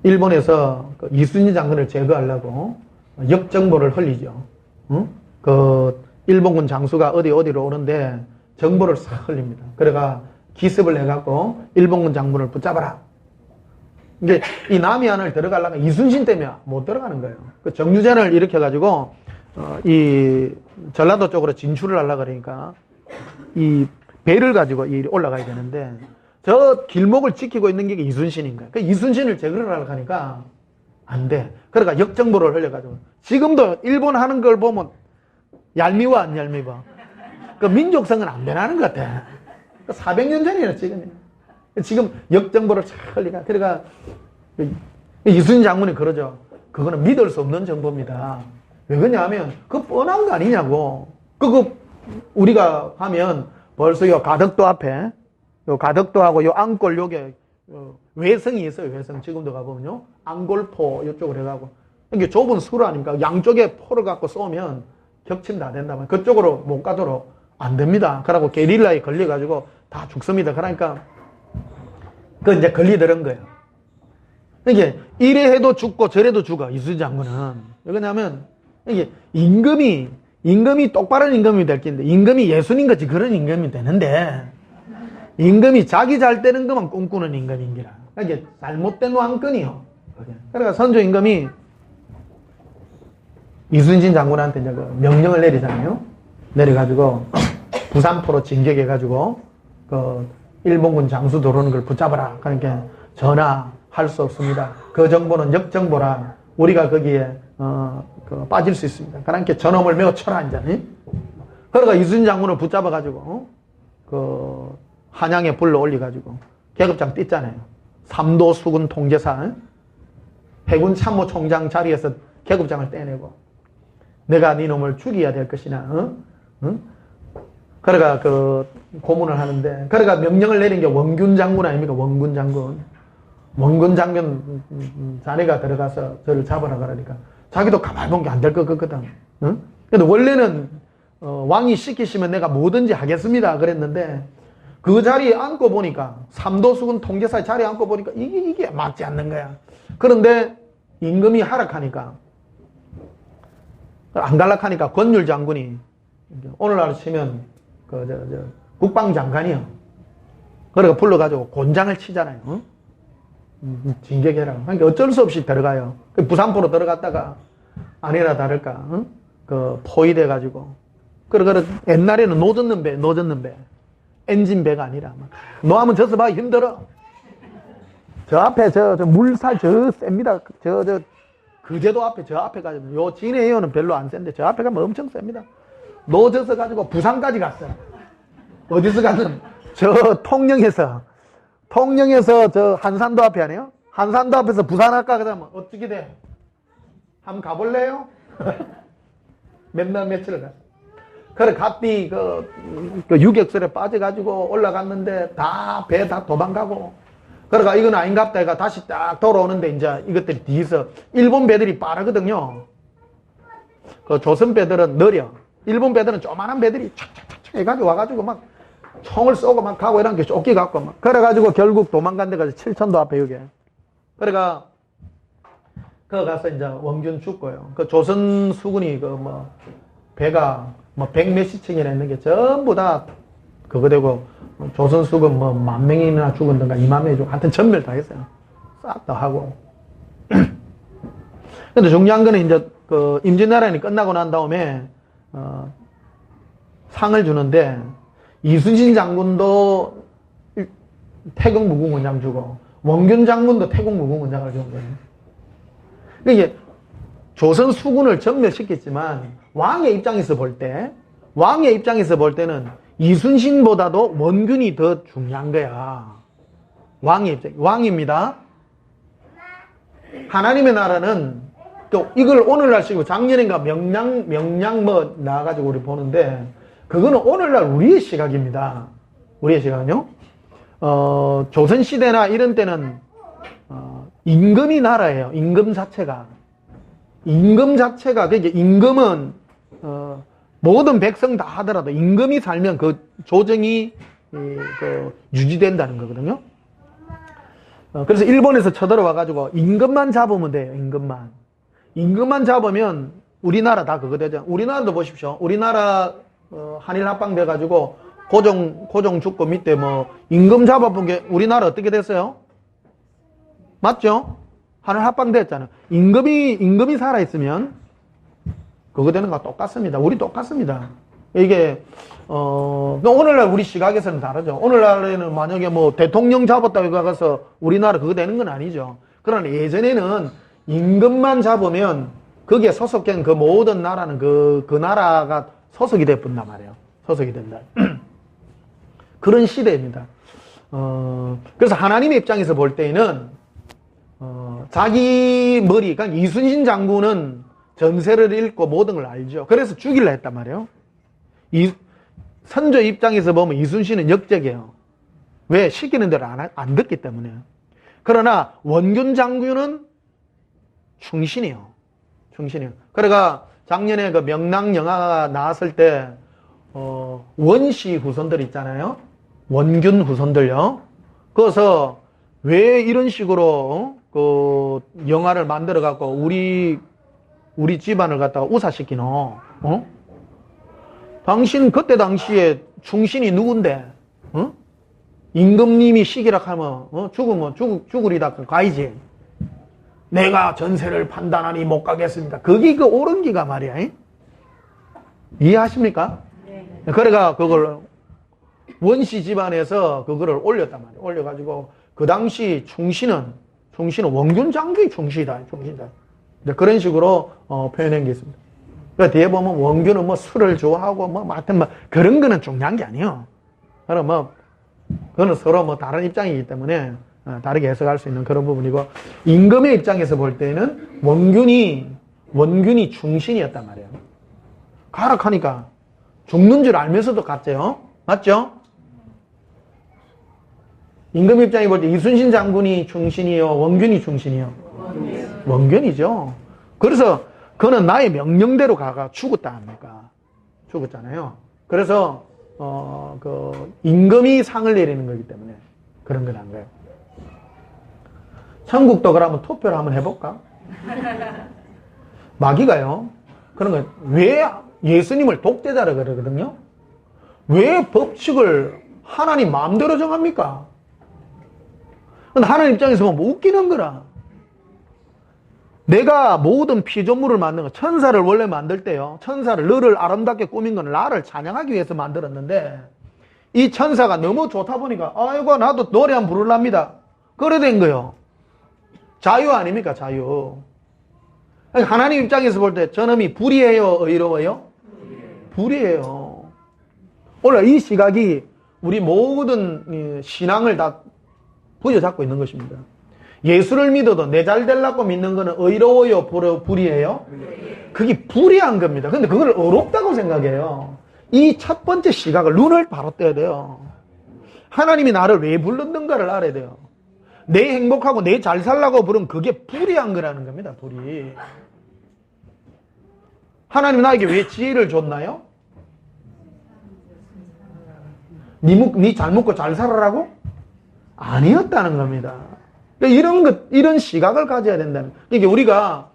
일본에서 이순신 장군을 제거하려고 역정보를 흘리죠. 일본군 장수가 어디로 오는데 정보를 싹 흘립니다. 그래가 기습을 해갖고 일본군 장군을 붙잡아라. 이게 이 남해안을 들어가려면 이순신 때문에 못 들어가는 거예요. 그 정유전을 일으켜가지고 이 전라도 쪽으로 진출을 하려고 그러니까 이 배를 가지고 올라가야 되는데 저 길목을 지키고 있는 게 이순신인 거예요. 그 이순신을 제거를 하려고 하니까 안 돼. 그러니까 역정보를 흘려가지고 지금도 일본 하는 걸 보면 얄미워 안 얄미워? 그 민족성은 안 변하는 것 같아. 400년 전이에요 지금이요. 지금 역정보를 쫙 흘리가. 그러니까 이순신 장군이 그러죠. 그거는 믿을 수 없는 정보입니다. 왜 그러냐면 그거 뻔한 거 아니냐고. 그거 우리가 하면 벌써 요 가덕도 앞에 요 가덕도하고 요 안골 요게 외성이 있어요. 외성 지금도 가보면요. 안골포 이쪽으로 해가고 이게 좁은 수로 아닙니까? 양쪽에 포를 갖고 쏘면 격침 다 된다면 그쪽으로 못 가도록 안 됩니다. 그러고 게릴라에 걸려가지고 다 죽습니다. 그러니까 그 이제 걸리더란 거예요. 이게 이래 해도 죽고 저래도 죽어. 이순신 장군은. 왜 그러냐면 이게 임금이 똑바른 임금이 될 텐데 임금이 예수님 같이 그런 임금이 되는데 임금이 자기 잘 되는 것만 꿈꾸는 임금인기라. 이게 잘못된 왕권이요. 그러니까 선조 임금이 이순신 장군한테 이제 그 명령을 내리잖아요. 내려가지고 부산포로 진격해가지고 그 일본군 장수 들어오는 걸 붙잡아라. 그러니까 전화할 수 없습니다. 그 정보는 역정보라. 우리가 거기에 빠질 수 있습니다. 그러니까 저놈을 매우 쳐라 한자니. 그러니까 이순신 장군을 붙잡아가지고 그 한양에 불러 올려가지고 계급장 띄잖아요. 삼도 수군 통제사, 해군 참모총장 자리에서 계급장을 떼내고, 내가 네 놈을 죽여야 될 것이나, 그러가 그 고문을 하는데, 그러가 명령을 내린 게 원균 장군 아닙니까? 원군 장군. 원군 장군, 자네가 들어가서 저를 잡아라 그러니까 자기도 가만히 본 게 안 될 것 같거든. 근데 원래는 왕이 시키시면 내가 뭐든지 하겠습니다 그랬는데, 그 자리에 앉고 보니까, 삼도수군 통제사의 자리에 앉고 보니까 이게 맞지 않는 거야. 그런데 임금이 하락하니까, 안 갈락하니까 권율 장군이, 오늘날 치면 국방장관이요. 그러니까 불러가지고 곤장을 치잖아요. 징계해라. 그러니까 어쩔 수 없이 들어가요. 부산포로 들어갔다가 아니나 다를까, 그 포위돼가지고. 그래 옛날에는 노젓는 배, 엔진 배가 아니라 막 노하면 져서 봐 힘들어. 저 앞에 저 물살 저 셉니다. 그제도 앞에 저 앞에 가지고 요 진해에어는 별로 안 센데 저 앞에 가면 엄청 셉니다. 노져서 가지고 부산까지 갔어. 어디서 가든 저 통영에서 저 한산도 앞에 아니에요? 한산도 앞에서 부산 할까 그러면 어떻게 돼? 한번 가볼래요? 며칠을 갔어. 그래 갑디 그 유격설에 빠져가지고 올라갔는데 배 다 도망가고. 그러니까 이건 아닌갑다 해가 다시 딱 돌아오는데 이제 이것들이 뒤에서 일본 배들이 빠르거든요. 그 조선 배들은 느려. 일본 배들은 조만한 배들이 촥촥촥 해가지고 와가지고 막 총을 쏘고 막 가고 이런 게 쫓기갖고 막. 그래가지고 결국 도망간 데가 칠천도 앞에 여기. 그러니까 그 가서 이제 원균 죽고요. 그 조선 수군이 배가 백몇십 층이나 있는 게 전부 다 그거 되고 조선 수군 10,000명이나 죽었던가 20,000명이 죽고 하여튼 전멸 다 했어요. 싹 다 하고. 근데 중요한 거는 이제 그 임진왜란이 끝나고 난 다음에 상을 주는데 이순신 장군도 태국 무궁원장 주고 원균 장군도 태국 무궁원장을 준 거예요. 이게 조선 수군을 전멸시켰지만 왕의 입장에서 볼 때는 이순신보다도 원균이 더 중요한 거야. 왕입니다. 하나님의 나라는 또 이걸 오늘날 시고 작년인가 명량 나와가지고 우리 보는데 그거는 오늘날 우리의 시각입니다. 우리의 시각은요. 조선시대나 이런 때는 임금이 나라예요. 임금 자체가. 그러니까 임금은 모든 백성 다 하더라도 임금이 살면 그 조정이 유지된다는 거거든요. 그래서 일본에서 쳐들어와가지고 임금만 잡으면 돼요. 임금만 잡으면 우리나라 다 그거 되죠. 우리나라도 보십시오. 우리나라 한일 합방 돼가지고 고종 죽고 밑에 임금 잡아본 게 우리나라 어떻게 됐어요? 맞죠? 한일 합방 됐잖아요. 임금이 살아있으면 그거 되는 거 똑같습니다. 우리 똑같습니다. 이게 오늘날 우리 시각에서는 다르죠. 오늘날에는 만약에 대통령 잡았다고 가서 우리나라 그거 되는 건 아니죠. 그러나 예전에는 임금만 잡으면 거기에 소속된 그 모든 나라는 그 나라가 소속이 돼본단 말이에요. 소속이 된다. 그런 시대입니다. 그래서 하나님의 입장에서 볼 때에는 자기 그러니까 이순신 장군은 전세를 읽고 모든 걸 알죠. 그래서 죽이려 했단 말이에요. 선조 입장에서 보면 이순신은 역적이에요. 왜? 시키는 대로 안 듣기 때문에. 그러나 원균 장군은 충신이에요. 그러니까 작년에 그 명랑 영화가 나왔을 때 원시 후손들 있잖아요. 원균 후손들요. 그래서 왜 이런 식으로 그 영화를 만들어 갖고 우리 집안을 갖다가 우사시키노? 그때 당시에 충신이 누군데? 임금님이 시기락 하면 죽으면 죽으리다 가야지. 내가 전세를 판단하니 못 가겠습니다. 그게 그 옳은 기가 말이야. 이해하십니까? 네. 그래가 그걸 원시 집안에서 그거를 올렸단 말이야. 올려가지고 그 당시 충신은 원균 장군이 충신이다. 그런 식으로 표현한 게 있습니다. 그러니까 뒤에 보면 원균은 술을 좋아하고 하여튼 그런 거는 중요한 게 아니에요. 그럼 그거는 서로 다른 입장이기 때문에 다르게 해석할 수 있는 그런 부분이고, 임금의 입장에서 볼 때는 원균이 충신이었단 말이에요. 가라 하니까 죽는 줄 알면서도 갔죠. 맞죠? 임금 입장에 볼 때 이순신 장군이 충신이요, 원균이 충신이요? 원균이죠. 그래서 그는 나의 명령대로 가가 죽었다 합니까? 죽었잖아요. 그래서 임금이 상을 내리는 거기 때문에 그런 건 한 거예요. 천국도 그러면 투표를 한번 해볼까? 마귀가요. 그런 거 왜 예수님을 독재자라 그러거든요? 왜 법칙을 하나님 마음대로 정합니까? 근데 하나님 입장에서 보면 웃기는 거라. 내가 모든 피조물을 만든 거, 천사를 원래 만들 때요, 천사를 너를 아름답게 꾸민 건 나를 찬양하기 위해서 만들었는데, 이 천사가 너무 좋다 보니까 아이고 나도 노래 한번 부르랍니다. 그래 된 거요. 자유 아닙니까? 자유. 하나님 입장에서 볼 때 저놈이 불의해요, 의로워요? 불의해요. 오늘 이 시각이 우리 모든 신앙을 다 부여잡고 있는 것입니다. 예수를 믿어도 내 잘 되려고 믿는 거는 의로워요, 불의해요? 그게 불의한 겁니다. 근데 그걸 어렵다고 생각해요. 이 첫 번째 시각을, 눈을 바로 떼야 돼요. 하나님이 나를 왜 불렀는가를 알아야 돼요. 내 행복하고 내 잘 살라고 부른 그게 불의한 거라는 겁니다. 불의. 하나님 나에게 왜 지혜를 줬나요? 니 잘 먹고 잘 살아라고? 아니었다는 겁니다. 이런 시각을 가져야 된다는. 그러니까 우리가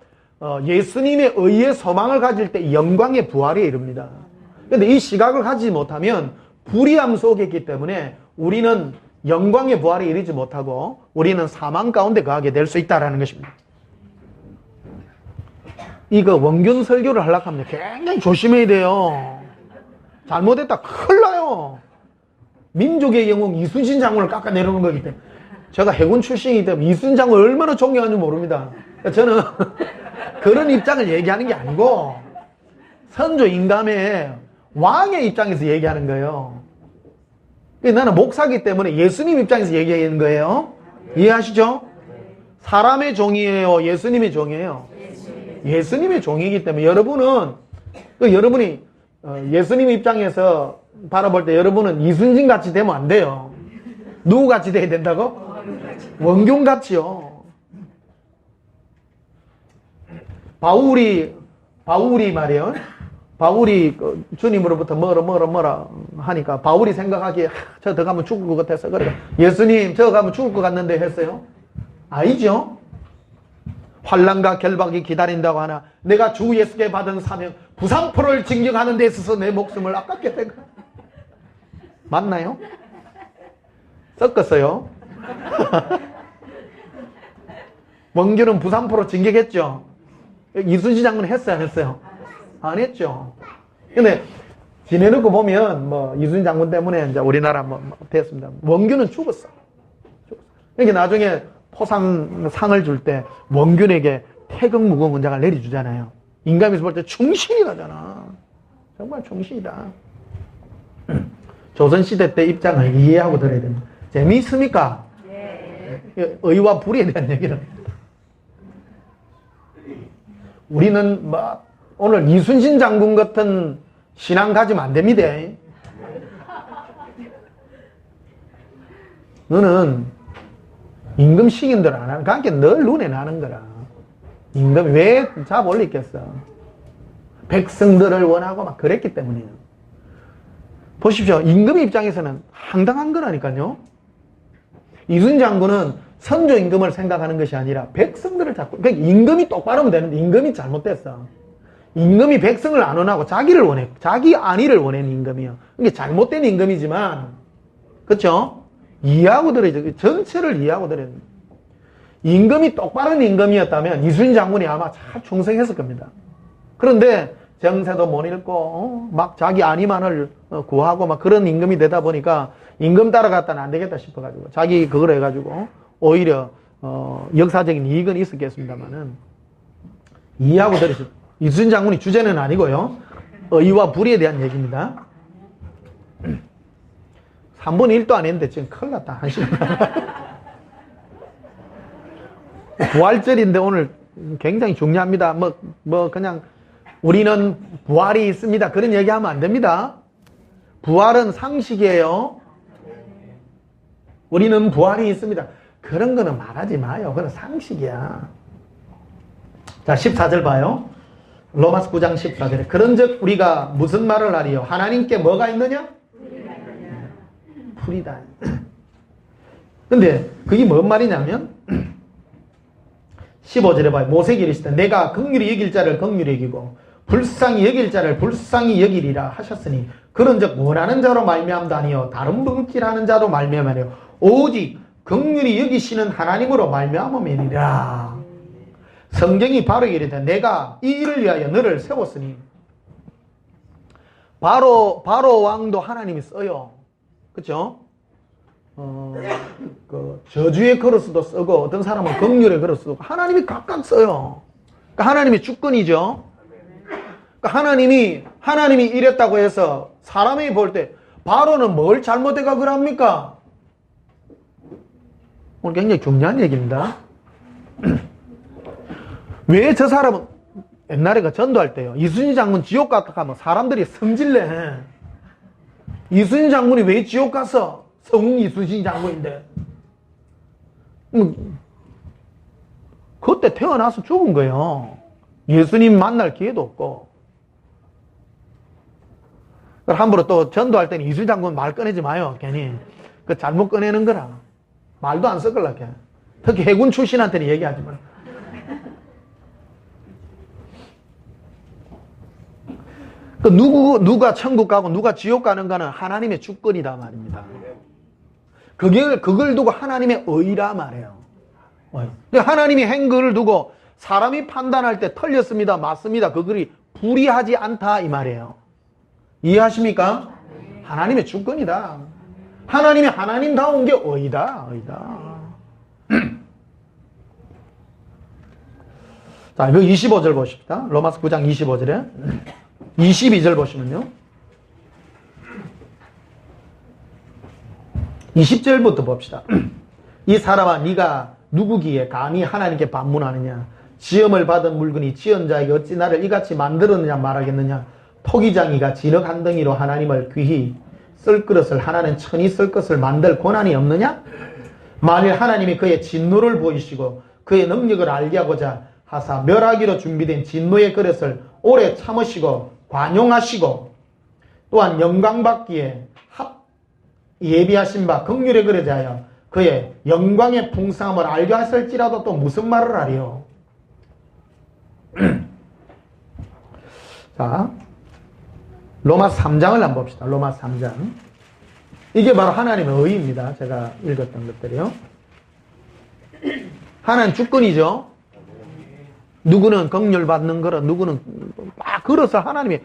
예수님의 의의 소망을 가질 때 영광의 부활에 이릅니다. 그런데 이 시각을 가지지 못하면 불의함 속에 있기 때문에 우리는 영광의 부활에 이르지 못하고 우리는 사망 가운데 가게 될 수 있다는 것입니다. 이거 원균 설교를 하려고 하면 굉장히 조심해야 돼요. 잘못했다 큰일 나요. 민족의 영웅 이순신 장군을 깎아내리는 거기 때문에. 제가 해군 출신이기 때문에 이순신 장군을 얼마나 존경하는지 모릅니다. 저는 그런 입장을 얘기하는 게 아니고 선조 임금의 왕의 입장에서 얘기하는 거예요. 나는 목사기 때문에 예수님 입장에서 얘기하는 거예요. 이해하시죠? 사람의 종이에요? 예수님의 종이에요? 예수님의 종이기 때문에 여러분이 예수님 입장에서 바라볼 때 여러분은 이순신 같이 되면 안 돼요. 누구 같이 돼야 된다고? 원균 같이요. 바울이 말이에요. 바울이 주님으로부터 뭐라 하니까 바울이 생각하기에 저 더 가면 죽을 것 같아서 그러니까 예수님 저 가면 죽을 것 같는데 했어요. 아니죠. 환난과 결박이 기다린다고 하나 내가 주 예수께 받은 사명 부산포를 진격하는 데 있어서 내 목숨을 아깝게 뺀 거 맞나요? 섞었어요. 원균은 부산포로 진격했죠. 이순신 장군은 했어요, 안 했어요? 안 했죠. 근데 지내놓고 보면 뭐 이순신 장군 때문에 이제 우리나라 됐습니다. 원균은 죽었어. 그러니까 나중에 상을 줄 때 원균에게 태극 무공 은장을 내려주잖아요. 인간에서 볼 때 충신이라잖아. 정말 충신이다. 조선시대 때 입장을 이해하고 들어야 됩니다. 재미있습니까? 네. 의와 불의에 대한 얘기를. 우리는 오늘 이순신 장군 같은 신앙 가지면 안 됩니다. 너는 임금 시킨 대로 안 하는, 그러니까 늘 눈에 나는 거라. 임금이 왜 잡아 올리겠어? 백성들을 원하고 막 그랬기 때문이에요. 보십시오. 임금 입장에서는 황당한 거라니까요. 이순신 장군은 선조 임금을 생각하는 것이 아니라 백성들을 잡고, 그러니까 임금이 똑바로 하면 되는데 임금이 잘못됐어. 임금이 백성을 안 원하고 자기를 원해. 자기 안위를 원하는 임금이요. 이게 잘못된 임금이지만, 그렇죠? 이해하고 들어야죠. 전체를 이해하고 들어야 됩니다. 임금이 똑바른 임금이었다면 이순신 장군이 아마 잘 충성했을 겁니다. 그런데 정세도 못 읽고 막 자기 안위만을 구하고 막 그런 임금이 되다 보니까 임금 따라갔다는 안 되겠다 싶어가지고 자기 그걸 해가지고 오히려 역사적인 이익은 있었겠습니다만은 이해하고 들으시죠. 이순신 장군이 주제는 아니고요. 의와 불의에 대한 얘기입니다. 3분의 1도 안 했는데 지금 큰일 났다. 1시간. 부활절인데 오늘 굉장히 중요합니다. 그냥 우리는 부활이 있습니다. 그런 얘기하면 안 됩니다. 부활은 상식이에요. 우리는 부활이 있습니다. 그런 거는 말하지 마요. 그건 상식이야. 자, 14절 봐요. 로마서 9장 14절에 그런즉 우리가 무슨 말을 하리요? 하나님께 뭐가 있느냐? 풀이다. 근데 그게 뭔 말이냐면 15절에 봐요. 모세에게 이르시되 내가 긍휼히 여길 자를 긍휼히 여기고 불쌍히 여길 자를 불쌍히 여기리라 하셨으니 그런즉 원하는 자로 말미암도 아니요 다른 분길하는 자로 말미암으려 오직 긍휼히 여기시는 하나님으로 말미암음이니라. 성경이 바로 이르되 내가 이 일을 위하여 너를 세웠으니 바로 왕도 하나님이 써요. 그렇죠? 저주의 그릇도 쓰고 어떤 사람은 긍휼의 그릇도 쓰고 하나님이 각각 써요. 그러니까 하나님이 주권이죠. 그러니까 하나님이 이랬다고 해서 사람이 볼 때 바로는 뭘 잘못해가 그럽니까? 오늘 굉장히 중요한 얘기입니다. 왜 저 사람은 옛날에 그 전도할 때요. 이순신 장군 지옥 갔다 가면 사람들이 성질내. 이순신 장군이 왜 지옥 갔어? 성웅 이순신 장군인데. 그때 태어나서 죽은 거예요. 예수님 만날 기회도 없고. 함부로 또 전도할 때는 이순신 장군 말 꺼내지 마요. 괜히. 그 잘못 꺼내는 거라. 말도 안 섞으려고 해. 특히 해군 출신한테는 얘기하지 마. 누가 천국 가고 누가 지옥 가는 가는 하나님의 주권이다 말입니다. 그걸 두고 하나님의 의라 말해요. 하나님이 행글을 두고 사람이 판단할 때 틀렸습니다, 맞습니다. 그글이 불의하지 않다 이 말이에요. 이해하십니까? 하나님의 주권이다. 하나님이 하나님다운 게 의다. 자, 이거 25절 보십시다. 로마서 9장 25절에 22절 보시면요. 20절부터 봅시다. 이 사람아 네가 누구기에 감히 하나님께 반문하느냐? 지음을 받은 물건이 지은 자에게 어찌 나를 이같이 만들었느냐 말하겠느냐? 토기장이가 진흙 한 덩이로 하나님을 귀히 쓸 그릇을 하나는 천히 쓸 것을 만들 권한이 없느냐? 만일 하나님이 그의 진노를 보이시고 그의 능력을 알게 하고자 하사 멸하기로 준비된 진노의 그릇을 오래 참으시고 관용하시고 또한 영광받기에 예비하신 바 긍휼의 그릇에 하여 그의 영광의 풍성함을 알게 하실지라도 또 무슨 말을 하리요? 자, 로마서 3장을 한번 봅시다. 로마서 3장. 이게 바로 하나님의 의입니다. 제가 읽었던 것들이요. 하나님 주권이죠. 누구는 긍휼 받는 거라, 누구는 막 그릇을 하나님이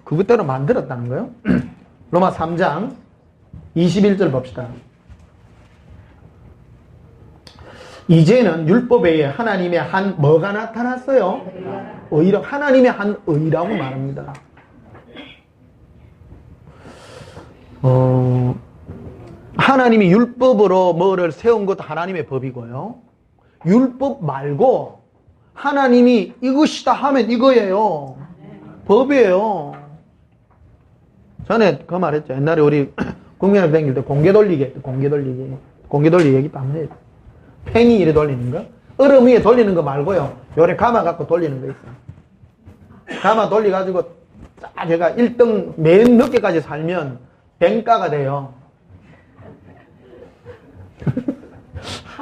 그것대로 만들었다는 거예요. 로마 3장 21절 봅시다. 이제는 율법 외에 하나님의 한 뭐가 나타났어요? 의라, 하나님의 한 의라고 말합니다. 하나님이 율법으로 뭐를 세운 것도 하나님의 법이고요. 율법 말고 하나님이 이것이다 하면 이거예요. 법이에요. 전에 그 말했죠. 옛날에 우리 국민학교 다닐 때 공개 돌리기 얘기 또 한번 해요. 팽이 이래 돌리는 거. 얼음 위에 돌리는 거 말고요. 요래 감아 갖고 돌리는 거 있어요. 감아 돌려가지고 딱 제가 1등 맨 늦게까지 살면 뱅가가 돼요.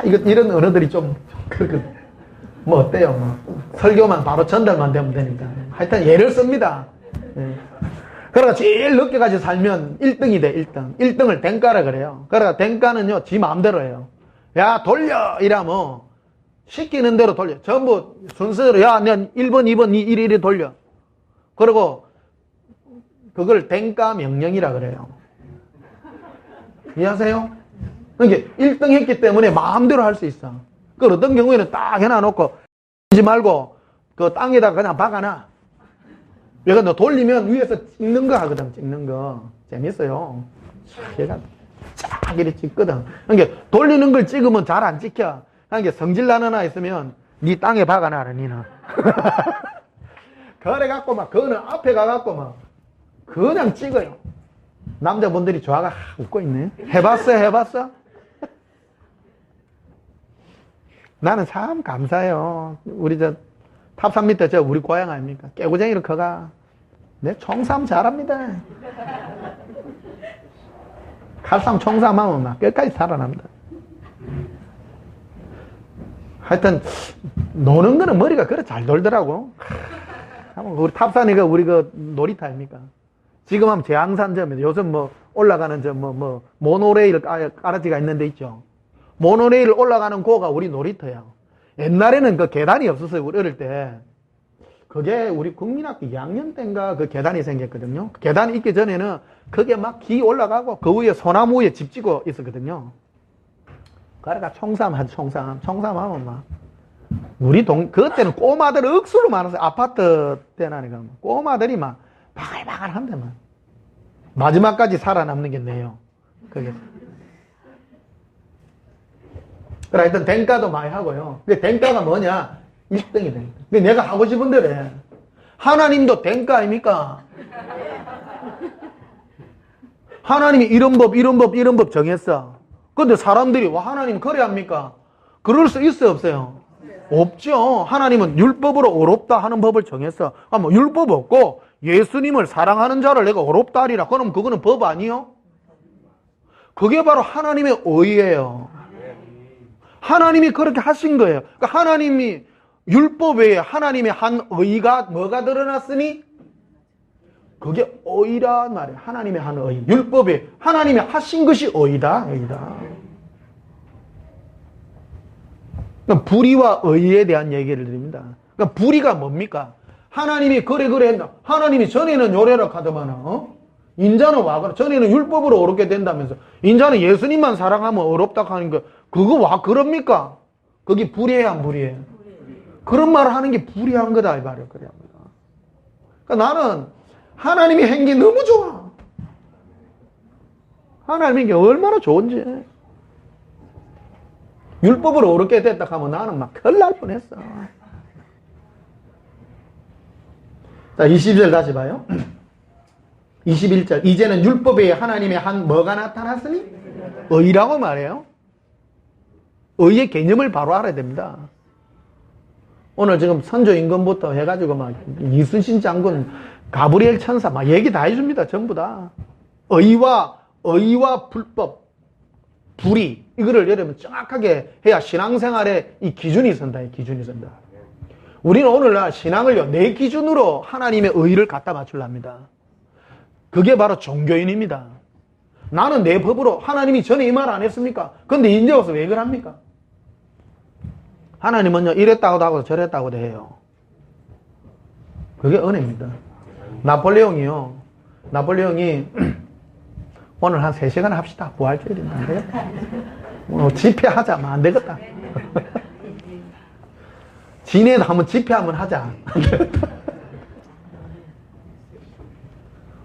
이런 언어들이 좀 뭐 어때요? 뭐 설교만 바로 전달만 되면 되니까. 하여튼 예를 씁니다. 그러니까 제일 늦게까지 살면 1등이 돼. 1등을 댕가라 그래요. 그러니까 댕가는요 지 마음대로 해요. 야 돌려 이러면 시키는 대로 돌려. 전부 순서대로 야 난 1번 2번 1 돌려. 그리고 그걸 댕가 명령이라 그래요. 이해하세요? 그러니까 1등 했기 때문에 마음대로 할 수 있어. 그 어떤 경우에는 딱 해놔놓고 하지 말고 그 땅에다가 그냥 박아놔. 얘가 너 돌리면 위에서 찍는 거 하거든. 찍는 거 재밌어요. 얘가 쫙 이렇게 찍거든. 그러니까 돌리는 걸 찍으면 잘 안 찍혀. 그러니까 성질 나는 아 있으면 니 땅에 박아놔라, 니는. 그래갖고 막, 그거는 앞에 가갖고 막, 그냥 찍어요. 남자분들이 좋아가 웃고 있네. 해봤어? 나는 참 감사해요. 우리 탑산 밑에 우리 고향 아닙니까? 깨구쟁이로 커가. 내 총싸움 잘합니다. 칼싸움 총싸움 하면 막 끝까지 살아납니다. 하여튼 노는 거는 머리가 그래 잘 돌더라고. 우리 탑산이가 우리 그 놀이터 아닙니까? 지금 하면 제항산점에 요즘 뭐 올라가는 모노레일 까라지가 있는 데 있죠. 모노레일 올라가는 고가 우리 놀이터야. 옛날에는 그 계단이 없었어요. 우리 어릴 때. 그게 우리 국민학교 2학년 때인가 그 계단이 생겼거든요. 그 계단이 있기 전에는 그게 막 기 올라가고 그 위에 소나무 위에 집 짓고 있었거든요. 그러니까 총싸움 하면 막 우리 그때는 꼬마들 억수로 많았어요. 아파트 때나니까 꼬마들이 막 바글바글 한데 막 마지막까지 살아남는 게 네요. 그게. 그래 하여튼 댕가도 많이 하고요. 근데 댕가가 뭐냐? 1등이 댕가. 근데 내가 하고 싶은 대로 해. 하나님도 댕가 아닙니까? 하나님이 이런 법 정했어. 근데 사람들이 와 하나님 그래 합니까? 그럴 수 있어요 없어요? 없죠. 하나님은 율법으로 어렵다 하는 법을 정했어. 뭐 율법 없고 예수님을 사랑하는 자를 내가 어렵다 하리라. 그럼 그거는 법 아니요? 그게 바로 하나님의 의예요. 하나님이 그렇게 하신 거예요. 그러니까 하나님이 율법 외에 하나님의 한 의가 뭐가 드러났으니 그게 의란 말이에요. 하나님의 한 의. 율법에 하나님이 하신 것이 의다. 그러니까 불의와 의에 대한 얘기를 드립니다. 그러니까 불의가 뭡니까? 하나님이 그래 했나? 하나님이 전에는 요래라 하더만 인자는 와 전에는 율법으로 어렵게 된다면서 인자는 예수님만 사랑하면 어렵다 하는 거 그거 와 그럽니까? 그게 불의해야 안 불의해요? 그런 말을 하는 게 불의한 거다 이 말이에요. 그러니까 나는 하나님이 한 게 너무 좋아. 하나님이 한 게 얼마나 좋은지. 율법으로 어렵게 됐다 하면 나는 막 큰일 날 뻔했어. 자, 20절 다시 봐요. 21절. 이제는 율법에 하나님의 한 뭐가 나타났으니? 의라고 말해요. 의의 개념을 바로 알아야 됩니다. 오늘 지금 선조임금부터 해가지고 막 이순신 장군, 가브리엘 천사 막 얘기 다 해줍니다. 전부 다. 의와 불법, 불의 이거를 여러분 정확하게 해야 신앙생활에 이 기준이 선다. 우리는 오늘날 신앙을요 내 기준으로 하나님의 의를 갖다 맞추랍니다. 그게 바로 종교인입니다. 나는 내 법으로 하나님이 전에 이 말 안 했습니까? 근데 이제 와서 왜 그럽니까? 하나님은요 이랬다고도 하고 저랬다고도 해요. 그게 은혜입니다. 나폴레옹이 오늘 한 3시간 합시다. 부활주일인데 안 되겠다. 집회하자. 안 되겠다. 진해도 한번 집회 한번 하자.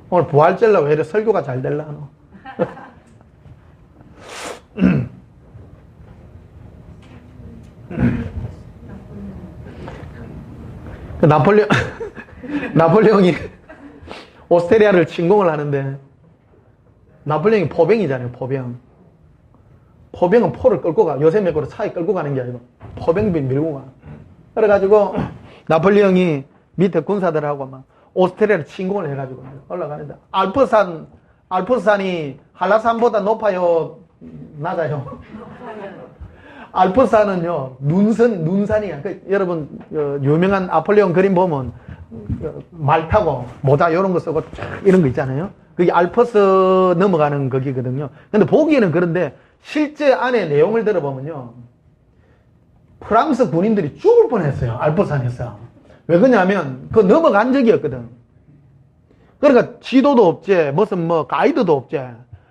오늘 부활절로 왜 이렇게 설교가 잘 될라노? 나폴레옹이 오스트리아를 침공을 하는데 나폴레옹이 포병이잖아요. 포병은 포를 끌고 가. 요새 맥으로 차에 끌고 가는 게 아니고 포병비 밀고 가. 그래가지고 나폴레옹이 밑에 군사들하고 막 오스트리아를 침공을 해가지고 올라가는데 알프스산이 한라산보다 높아요? 낮아요? 알프스산은요 눈산이야. 여러분 유명한 나폴레옹 그림 보면 말 타고 모자 이런 거 쓰고 이런 거 있잖아요. 그게 알프스 넘어가는 거기거든요. 근데 보기에는 그런데 실제 안에 내용을 들어보면요 프랑스 군인들이 죽을 뻔했어요. 알프스산에서. 왜 그러냐면 그 넘어간 적이 없거든. 그러니까 지도도 없지 무슨 가이드도 없지.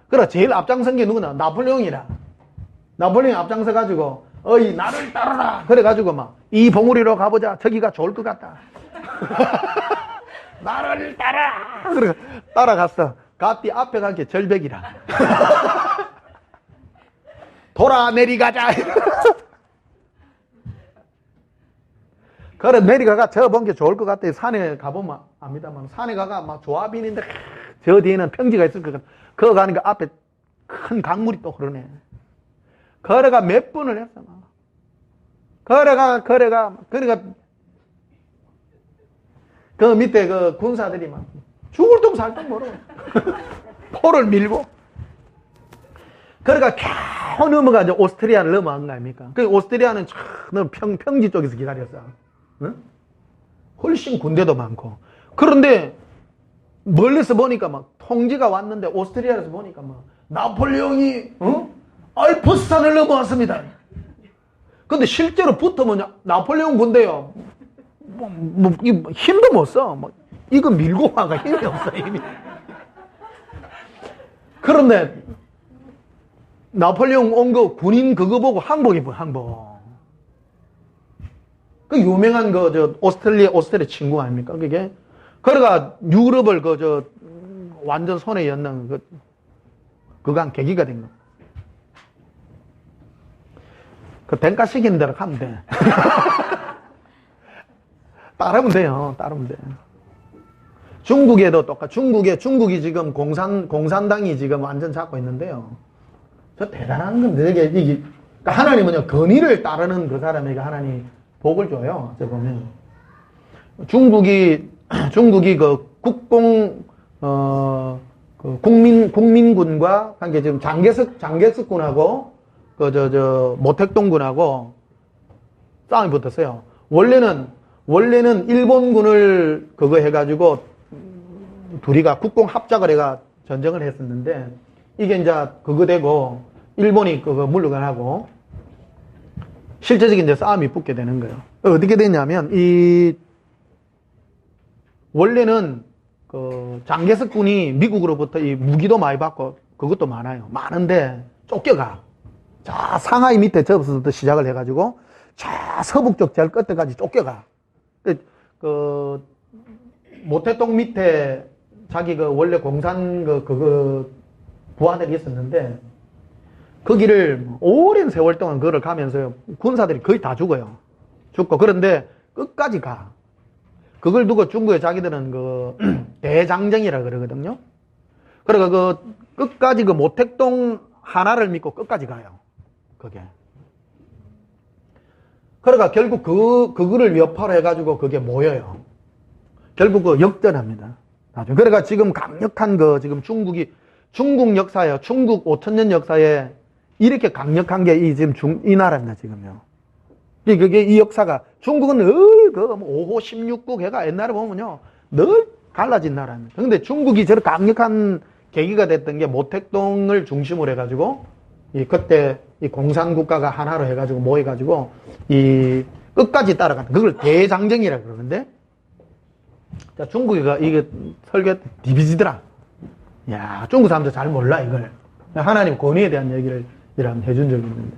그러니까 제일 앞장선 게 누구나? 나폴레옹이라. 나폴레옹이 앞장서 가지고 어이 나를 따르라 그래가지고 막 이 봉우리로 가보자. 저기가 좋을 것 같다. 나를 따라. 그래 따라갔어. 갔디 앞에 간 게 절벽이라. 돌아 내리가자. 그래, 내려가가 저 본 게 좋을 것 같아요. 산에 가보면 압니다만. 산에 가가 막 조합인인데, 저 뒤에는 평지가 있을 것 같아. 그거 가니까 앞에 큰 강물이 또 흐르네. 걸어가 몇 분을 했어, 막. 걸어가. 그러니까, 그 밑에 그 군사들이 막 죽을 둥 살 둥 모르고. 포를 밀고. 그러니까 겨우 넘어가죠. 오스트리아를 넘어간 거 아닙니까? 그 오스트리아는 평지 쪽에서 기다렸어. 응? 훨씬 군대도 많고. 그런데 멀리서 보니까 막 통지가 왔는데 오스트리아에서 보니까 막 나폴레옹이 알프스산을 넘어왔습니다. 근데 실제로 붙으면 나폴레옹 군대요. 힘도 못 써. 이거 밀고 와가 힘이 없어, 힘이. 그런데 나폴레옹 온 거 군인 그거 보고 항복 입어, 항복. 그 유명한 오스트리아 친구 아닙니까? 그게. 그러가 유럽을 완전 손에 였는 그거 한 계기가 된 거. 그 뱅가 시키는 대로 가면 돼. 따르면 돼요, 따르면 돼. 중국에도 중국이 지금 공산당이 지금 완전 잡고 있는데요. 저 대단한 건데, 이게 그러니까 하나님은요, 권위를 따르는 그 사람에게 하나님 복을 줘요. 저 보면. 중국이 그 국민군과 함께 지금 장개석군하고 모택동군하고 싸움이 붙었어요. 원래는 일본군을 그거 해가지고 둘이가 국공 합작을 해가 전쟁을 했었는데 이게 이제 그거 되고 일본이 그거 물러가고 실제적인 이제 싸움이 붙게 되는 거예요. 어떻게 됐냐면 원래는 그 장개석군이 미국으로부터 이 무기도 많이 받고 그것도 많아요. 많은데 쫓겨가. 자, 상하이 밑에 저부터 시작을 해가지고 자, 서북쪽 제일 끝에까지 쫓겨가. 그 모택동 밑에 자기 원래 공산 부하들이 있었는데 거기를 오랜 세월 동안 그걸 가면서 군사들이 거의 다 죽어요. 죽고 그런데 끝까지 가. 그걸 두고 중국의 자기들은 대장정이라 그러거든요. 그러니까 끝까지 모택동 하나를 믿고 끝까지 가요. 그게. 그러니까 결국 그거를 여파로 해가지고 그게 모여요. 결국 역전합니다. 나중에. 그러니까 지금 강력한 지금 중국 역사예요. 중국 5천년 역사에 이렇게 강력한 게 지금 이 나라입니다, 지금요. 그게 이 역사가, 중국은 늘 5호 16국 해가 옛날에 보면요. 늘 갈라진 나라입니다. 근데 중국이 저렇게 강력한 계기가 됐던 게 모택동을 중심으로 해가지고, 그때 이 공산국가가 하나로 해가지고 모여가지고, 끝까지 따라가는, 그걸 대장정이라 그러는데, 자, 중국이가 이게 설교 디비지더라. 야, 중국 사람들 잘 몰라, 이걸. 하나님 권위에 대한 얘기를 해준 적이 있는데.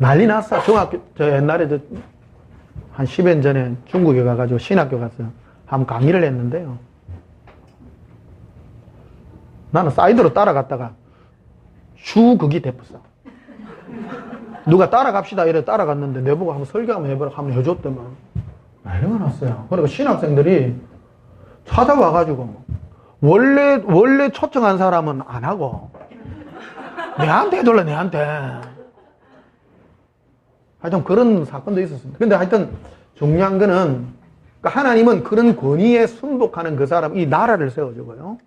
난리 났어. 저 옛날에 한 10년 전에 중국에 가가지고 신학교 가서 한번 강의를 했는데요. 나는 사이드로 따라갔다가 죽이 됐었어. 누가 따라갑시다 이래 따라갔는데 내보고 한번 설교 한번 해보라 하면 해줬더만 난리가 났어요. 그러니까 신학생들이 찾아와가지고 원래 초청한 사람은 안 하고 내한테 해줄래 내한테. 하여튼 그런 사건도 있었습니다. 근데 하여튼 중요한 거는 그러니까 하나님은 그런 권위에 순복하는 그 사람, 이 나라를 세워주고요.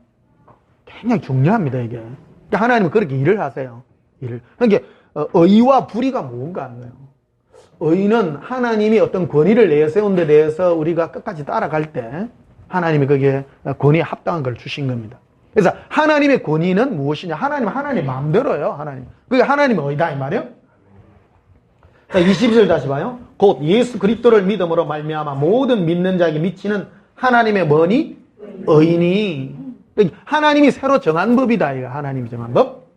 굉장히 중요합니다, 이게. 그러니까 하나님은 그렇게 일을 하세요. 그러니까 의와 불의가 뭔가 하는 거예요. 의는 하나님이 어떤 권위를 내세운 데 대해서 우리가 끝까지 따라갈 때 하나님이 거기에 권위에 합당한 걸 주신 겁니다. 그래서 하나님의 권위는 무엇이냐? 하나님 마음대로예요, 하나님. 그게 하나님의 의다, 이 말이에요. 자, 22절 다시 봐요. 곧 예수 그리스도를 믿음으로 말미암아 모든 믿는 자에게 미치는 하나님의 뭐니? 의니. 하나님이 새로 정한 법이다, 이거 하나님이 정한 법.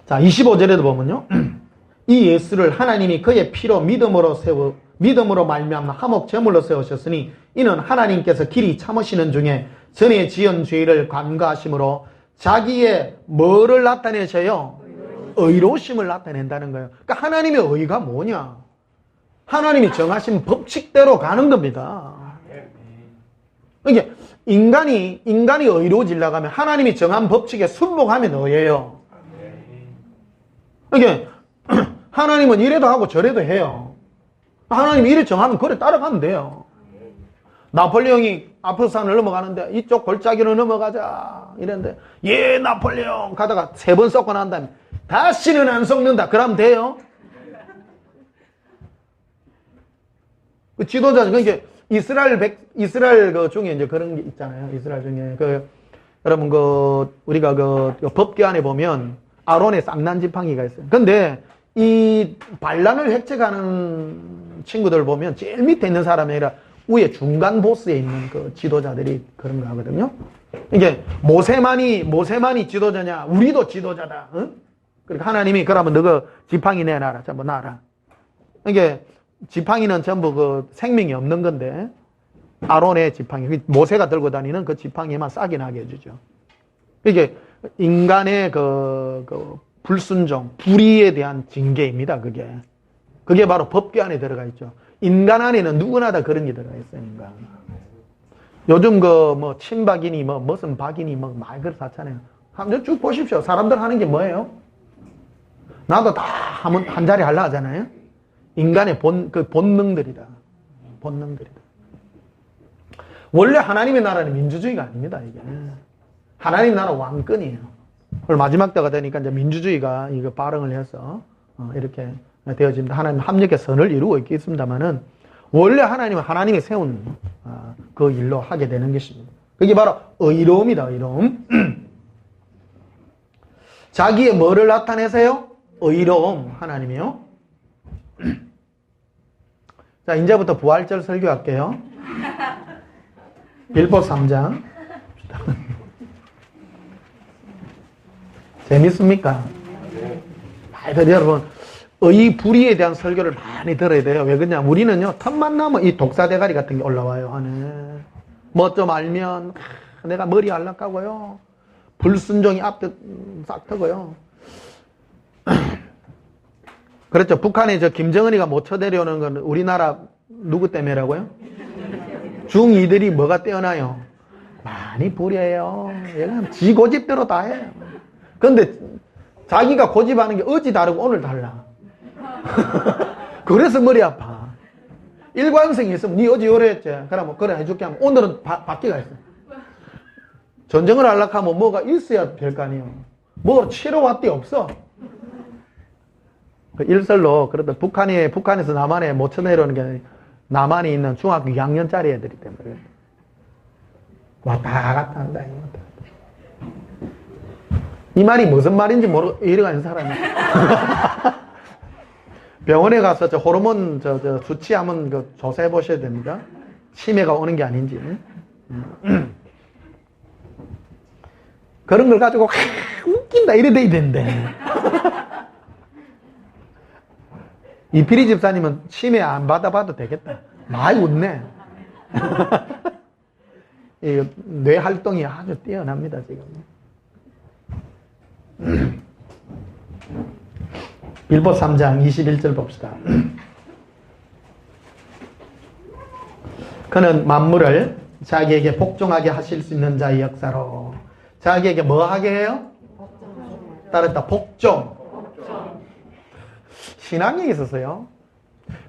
자, 25절에도 보면요. 이 예수를 하나님이 그의 피로 믿음으로 말미암아 화목 제물로 세우셨으니 이는 하나님께서 길이 참으시는 중에 전에 지은 죄를 간과하심으로 자기의 뭐를 나타내셔요? 의로우심을 나타낸다는 거예요. 그러니까 하나님의 의가 뭐냐? 하나님이 정하신 법칙대로 가는 겁니다. 이게 인간이 의로워지려고 하면 하나님이 정한 법칙에 순복하면 의예요. 이게 하나님은 이래도 하고 저래도 해요. 하나님이 이래 정하면 그래 따라가면 돼요. 나폴레옹이 아프산을 넘어가는데 이쪽 골짜기로 넘어가자 이랬는데 예 나폴레옹 가다가 3번 썩고 난 다음에 다시는 안 썩는다 그러면 돼요. 그 지도자 그러니까 이스라엘 그 중에 이제 그런 게 있잖아요. 이스라엘 중에 여러분 우리가 법궤 안에 보면 아론의 쌍난 지팡이가 있어요. 근데 이 반란을 획책하는 친구들 보면 제일 밑에 있는 사람이 아니라 위에 중간 보스에 있는 그 지도자들이 그런 거 하거든요. 이게 모세만이 지도자냐? 우리도 지도자다. 응? 그러니까 하나님이 그러면 너가 지팡이 내놔라. 전부 놔라. 이게 지팡이는 전부 생명이 없는 건데 아론의 지팡이, 모세가 들고 다니는 그 지팡이만 싹이 나게 해주죠. 이게 인간의 불순종, 불의에 대한 징계입니다. 그게 바로 법궤 안에 들어가 있죠. 인간 안에는 누구나 다 그런 게 들어가 있어요. 인간. 요즘 친박이니 무슨 박이니 말 그렇잖아요. 한번 쭉 보십시오. 사람들 하는 게 뭐예요? 나도 다 한 자리 하려 하잖아요. 인간의 본능들이다. 본능들이다. 원래 하나님의 나라는 민주주의가 아닙니다. 이게 하나님 나라 왕권이에요. 마지막 때가 되니까 이제 민주주의가 이거 발흥을 해서 이렇게 되어집니다. 하나님 합력의 선을 이루고 있겠습니다만은 원래 하나님은 하나님이 세운 그 일로 하게 되는 것입니다. 그게 바로 의로움이다. 의로움. 자기의 뭐를 나타내세요? 의로움. 하나님이요. 자, 이제부터 부활절 설교할게요. 빌보 3장. 재밌습니까? 하여튼 여러분 의불의에 대한 설교를 많이 들어야 돼요. 왜 그러냐? 우리는요 틈만 나면 이 독사대가리 같은 게 올라와요. 안에 뭐 좀 알면 내가 머리 안락하고요. 불순종이 앞에 싹 트고요. 그렇죠. 북한에 김정은이가 못 쳐내려오는 건 우리나라 누구 때문이라고요? 중이들이 뭐가 뛰어나요? 많이 불이에요. 얘는 지 고집대로 다 해요. 근데 자기가 고집하는 게 어제 다르고 오늘 달라. 그래서 머리 아파. 일관성이 있으면 니 어제 요랬지. 그러면 그래 해줄게 하면 오늘은 바뀌가 있어. 전쟁을 하려고 하면 뭐가 있어야 될 거 아니에요. 뭐 치러왔대 없어. 그 일설로 그래도 북한에서 남한에 못 쳐내려오는 게 남한에 있는 중학교 2학년짜리 애들이 때문에 왔다 갔다 한다. 이 말이 무슨 말인지 모르고 이래가는 사람이 병원에 가서 호르몬 수치 한번 조사해 보셔야 됩니다. 치매가 오는 게 아닌지. 그런 걸 가지고 웃긴다 이래 돼야 되는데 이필이 집사님은 치매 안 받아봐도 되겠다. 많이 웃네. 뇌 활동이 아주 뛰어납니다 지금. 빌보 3장 21절 봅시다. 그는 만물을 자기에게 복종하게 하실 수 있는 자의 역사로 자기에게 뭐 하게 해요? 따르다 복종. 신앙에 있어서요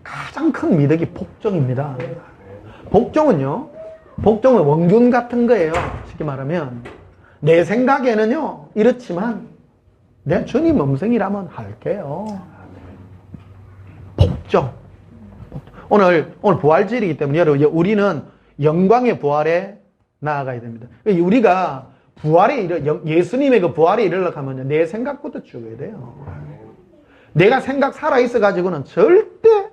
가장 큰 미덕이 복종입니다. 복종은 원균 같은 거예요. 쉽게 말하면 내 생각에는요 이렇지만 내 주님 음성이라면 할게요. 복종. 오늘 부활절이기 때문에 여러분 우리는 영광의 부활에 나아가야 됩니다. 우리가 예수님의 그 부활에 이르려고 하면 내 생각부터 죽어야 돼요. 내가 생각 살아있어 가지고는 절대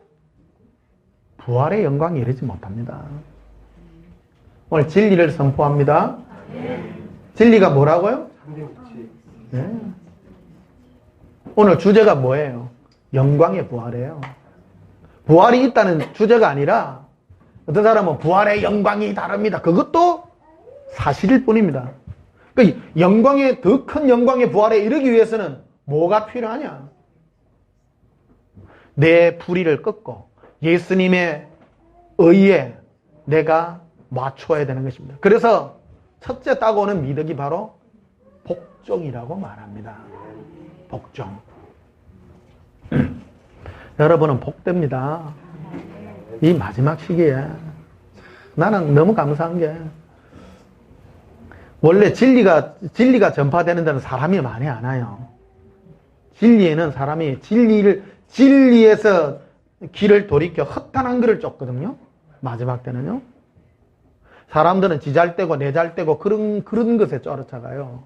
부활의 영광에 이르지 못합니다. 오늘 진리를 선포합니다. 진리가 뭐라고요? 네. 오늘 주제가 뭐예요? 영광의 부활이에요. 부활이 있다는 주제가 아니라 어떤 사람은 부활의 영광이 다릅니다. 그것도 사실일 뿐입니다. 그러니까 더 큰 영광의 부활에 이르기 위해서는 뭐가 필요하냐? 내 불의를 꺾고 예수님의 의에 내가 맞춰야 되는 것입니다. 그래서 첫째 따고오는 미덕이 바로 복종이라고 말합니다. 복종. 여러분은 복됩니다. 이 마지막 시기에. 나는 너무 감사한 게 원래 진리가 전파되는 데는 사람이 많이 안 와요. 진리에는 사람이 진리에서 길을 돌이켜 허탄한 길을 쫓거든요. 마지막 때는요. 사람들은 지 잘되고 내 잘되고 그런 것에 쫓아가요.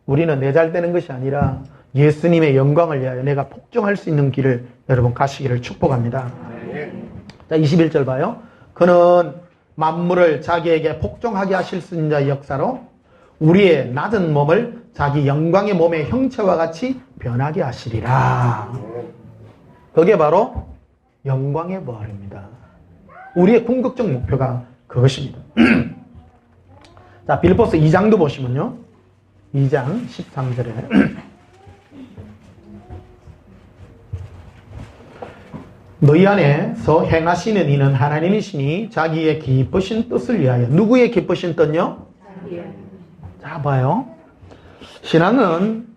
우리는 내 잘되는 것이 아니라 예수님의 영광을 위하여 내가 복종할 수 있는 길을 여러분 가시기를 축복합니다. 자, 21절 봐요. 그는 만물을 자기에게 복종하게 하실 수 있는 자의 역사로 우리의 낮은 몸을 자기 영광의 몸의 형체와 같이 변하게 하시리라. 그게 바로 영광의 부활입니다. 우리의 궁극적 목표가 그것입니다. 자, 빌립보서 2장도 보시면요. 2장 13절에 너희 안에서 행하시는 이는 하나님이시니 자기의 기쁘신 뜻을 위하여. 누구의 기쁘신 뜻요? 자, 봐요. 신앙은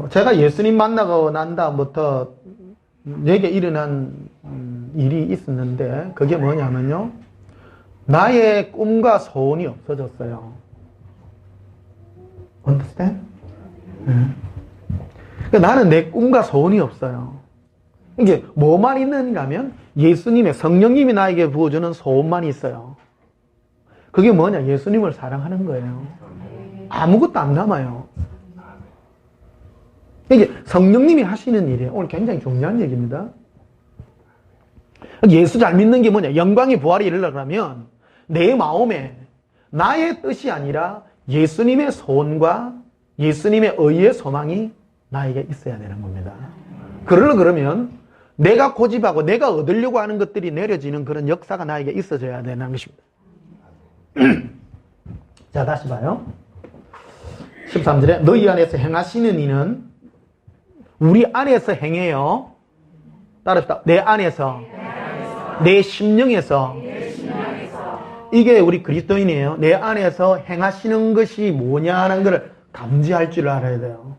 제가 예수님 만나고 난 다음부터 내게 일어난 일이 있었는데 그게 뭐냐면요. 나의 꿈과 소원이 없어졌어요. understand? 그러니까 나는 내 꿈과 소원이 없어요. 이게 뭐만 있는가 하면 예수님의 성령님이 나에게 부어주는 소원만 있어요. 그게 뭐냐? 예수님을 사랑하는 거예요. 아무것도 안 남아요. 이게 성령님이 하시는 일이에요. 오늘 굉장히 중요한 얘기입니다. 예수 잘 믿는 게 뭐냐? 영광의 부활이 이르려면 내 마음에 나의 뜻이 아니라 예수님의 소원과 예수님의 의의 소망이 나에게 있어야 되는 겁니다. 그러면 내가 고집하고 내가 얻으려고 하는 것들이 내려지는 그런 역사가 나에게 있어져야 되는 것입니다. 자, 다시 봐요. 13절에 너희 안에서 행하시는 이는 우리 안에서 행해요. 따라합시다. 내 안에서, 내 심령에서. 이게 우리 그리스도인이에요. 내 안에서 행하시는 것이 뭐냐는 걸 감지할 줄 알아야 돼요.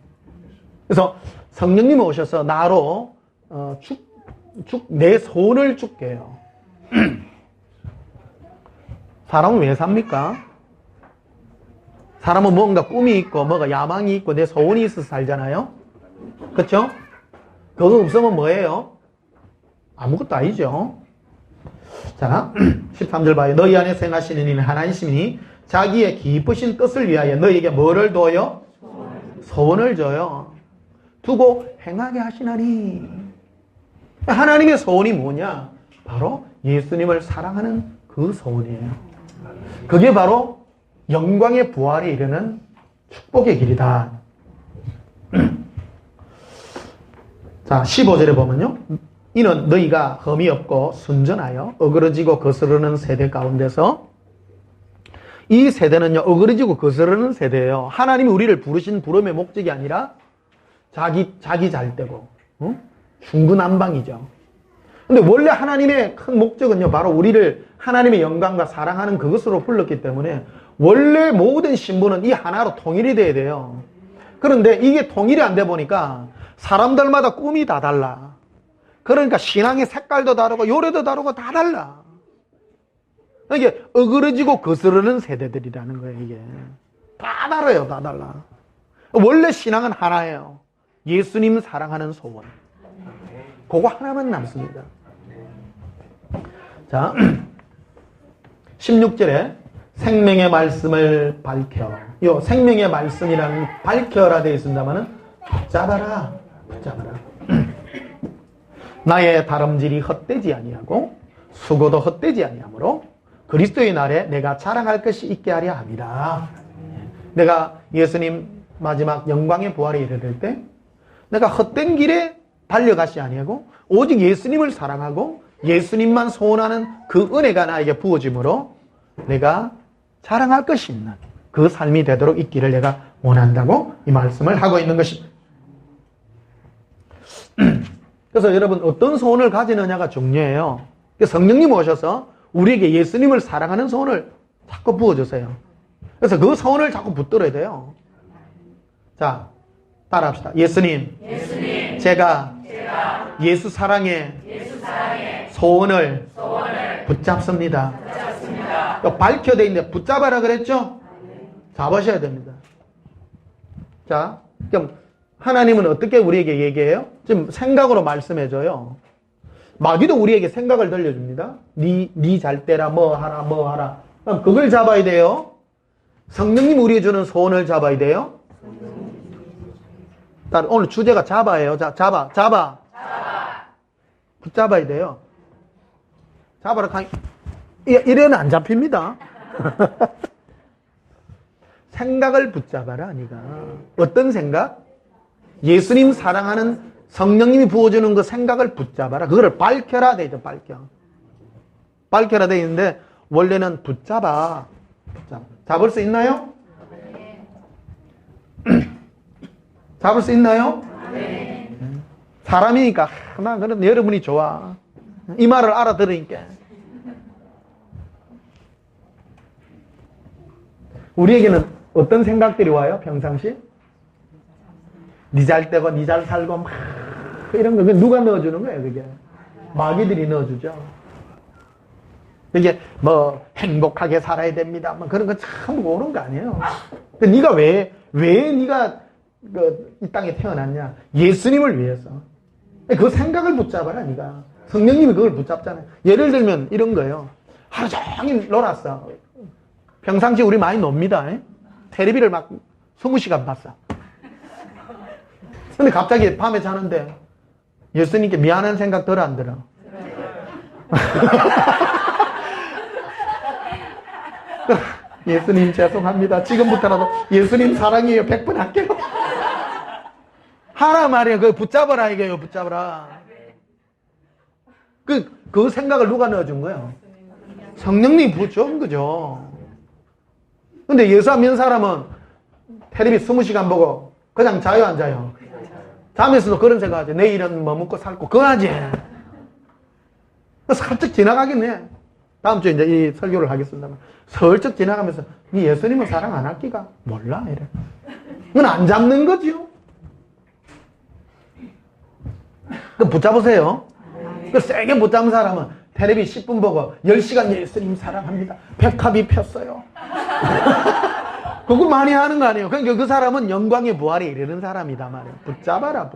그래서 성령님이 오셔서 나로 내 소원을 죽게 해요. 사람은 왜 삽니까? 사람은 뭔가 꿈이 있고 뭐가 야망이 있고 내 소원이 있어서 살잖아요. 그렇죠? 그거 없으면 뭐예요? 아무것도 아니죠. 자, 13절 봐요. 너희 안에 행하시는 이는 하나님이시니 자기의 기쁘신 뜻을 위하여 너희에게 뭐를 둬요? 소원을 줘요. 두고 행하게 하시나니. 하나님의 소원이 뭐냐? 바로 예수님을 사랑하는 그 소원이에요. 그게 바로 영광의 부활에 이르는 축복의 길이다. 자, 15절에 보면요. 이는 너희가 흠이 없고 순전하여 어그러지고 거스르는 세대 가운데서, 이 세대는요, 어그러지고 거스르는 세대예요. 하나님이 우리를 부르신 부름의 목적이 아니라 자기 잘되고 중구난방이죠. 근데 원래 하나님의 큰 목적은요, 바로 우리를 하나님의 영광과 사랑하는 그것으로 불렀기 때문에 원래 모든 신부는 이 하나로 통일이 돼야 돼요. 그런데 이게 통일이 안 돼 보니까 사람들마다 꿈이 다 달라. 그러니까 신앙의 색깔도 다르고 요래도 다르고 다 달라. 이게 어그러지고 거스르는 세대들이라는 거예요. 이게 다 달라요. 다 달라. 원래 신앙은 하나예요. 예수님 사랑하는 소원. 그거 하나만 남습니다. 자, 16절에 생명의 말씀을 밝혀. 요 생명의 말씀이라는 밝혀라 되어 있습니다만은 붙잡아라. 나의 다름질이 헛되지 아니하고 수고도 헛되지 아니하므로 그리스도의 날에 내가 자랑할 것이 있게 하려 합니다. 내가 예수님 마지막 영광의 부활에 이르를 때 내가 헛된 길에 달려가시 아니하고 오직 예수님을 사랑하고 예수님만 소원하는 그 은혜가 나에게 부어짐으로 내가 자랑할 것이 있는 그 삶이 되도록 있기를 내가 원한다고 이 말씀을 하고 있는 것입니다. 그래서 여러분 어떤 소원을 가지느냐가 중요해요. 성령님 오셔서 우리에게 예수님을 사랑하는 소원을 자꾸 부어주세요. 그래서 그 소원을 자꾸 붙들어야 돼요. 자, 따라합시다. 예수님, 제가 예수 사랑의 소원을 붙잡습니다. 밝혀져 있는데 붙잡아라 그랬죠? 잡으셔야 됩니다. 자, 그럼 하나님은 어떻게 우리에게 얘기해요? 지금 생각으로 말씀해줘요. 마귀도 우리에게 생각을 들려줍니다. 니 잘 때라 뭐 하라. 그럼 그걸 잡아야 돼요. 성령님 우리에게 주는 소원을 잡아야 돼요. 오늘 주제가 잡아예요. 잡아. 붙잡아야 돼요. 잡아라. 이래는 안 잡힙니다. 생각을 붙잡아라, 니가. 어떤 생각? 예수님 사랑하는 성령님이 부어주는 그 생각을 붙잡아라. 그거를 밝혀라 되죠, 밝혀라 돼 있는데, 원래는 붙잡아. 잡을 수 있나요? 잡을 수 있나요? 사람이니까, 나 그런 여러분이 좋아. 이 말을 알아들으니까. 우리에게는 어떤 생각들이 와요, 평상시? 니 잘 되고, 니 잘 살고, 막, 이런 거, 누가 넣어주는 거예요, 그게? 마귀들이 넣어주죠. 이게, 행복하게 살아야 됩니다. 뭐 그런 거 참 오는 거 아니에요. 근데 니가 왜 니가, 이 땅에 태어났냐? 예수님을 위해서. 그 생각을 붙잡아라, 니가. 성령님이 그걸 붙잡잖아요. 예를 들면, 이런 거예요. 하루 종일 놀았어. 평상시 우리 많이 놉니다. 텔레비를 막 20시간 봤어. 근데 갑자기 밤에 자는데 예수님께 미안한 생각 들어 안 들어? 예수님 죄송합니다. 지금부터라도 예수님 사랑해요. 100번 할게요. 하라 말이에요. 그거 붙잡아라 이게요. 붙잡아라. 그 생각을 누가 넣어준 거예요? 성령님이 붙여준 거죠. 근데 예수 안 믿는 사람은 텔레비 20시간 보고 그냥 자요 안 자요? 잠에서도 그런 생각하지. 내일은 뭐 먹고 살고 그거 하지. 살짝 지나가긴 해. 다음 주에 이제 이 설교를 하겠습니다만 슬쩍 지나가면서 니 예수님은 사랑 안 할 기가 몰라 이래. 그건 안 잡는 거지요. 그 붙잡으세요. 그 세게 붙잡은 사람은 텔레비 10분 보고 10시간 예수님 사랑합니다. 백합이 폈어요. 그거 많이 하는 거 아니에요. 그러니까 그 사람은 영광의 부활에 이르는 사람이다 말이에요. 붙잡아라.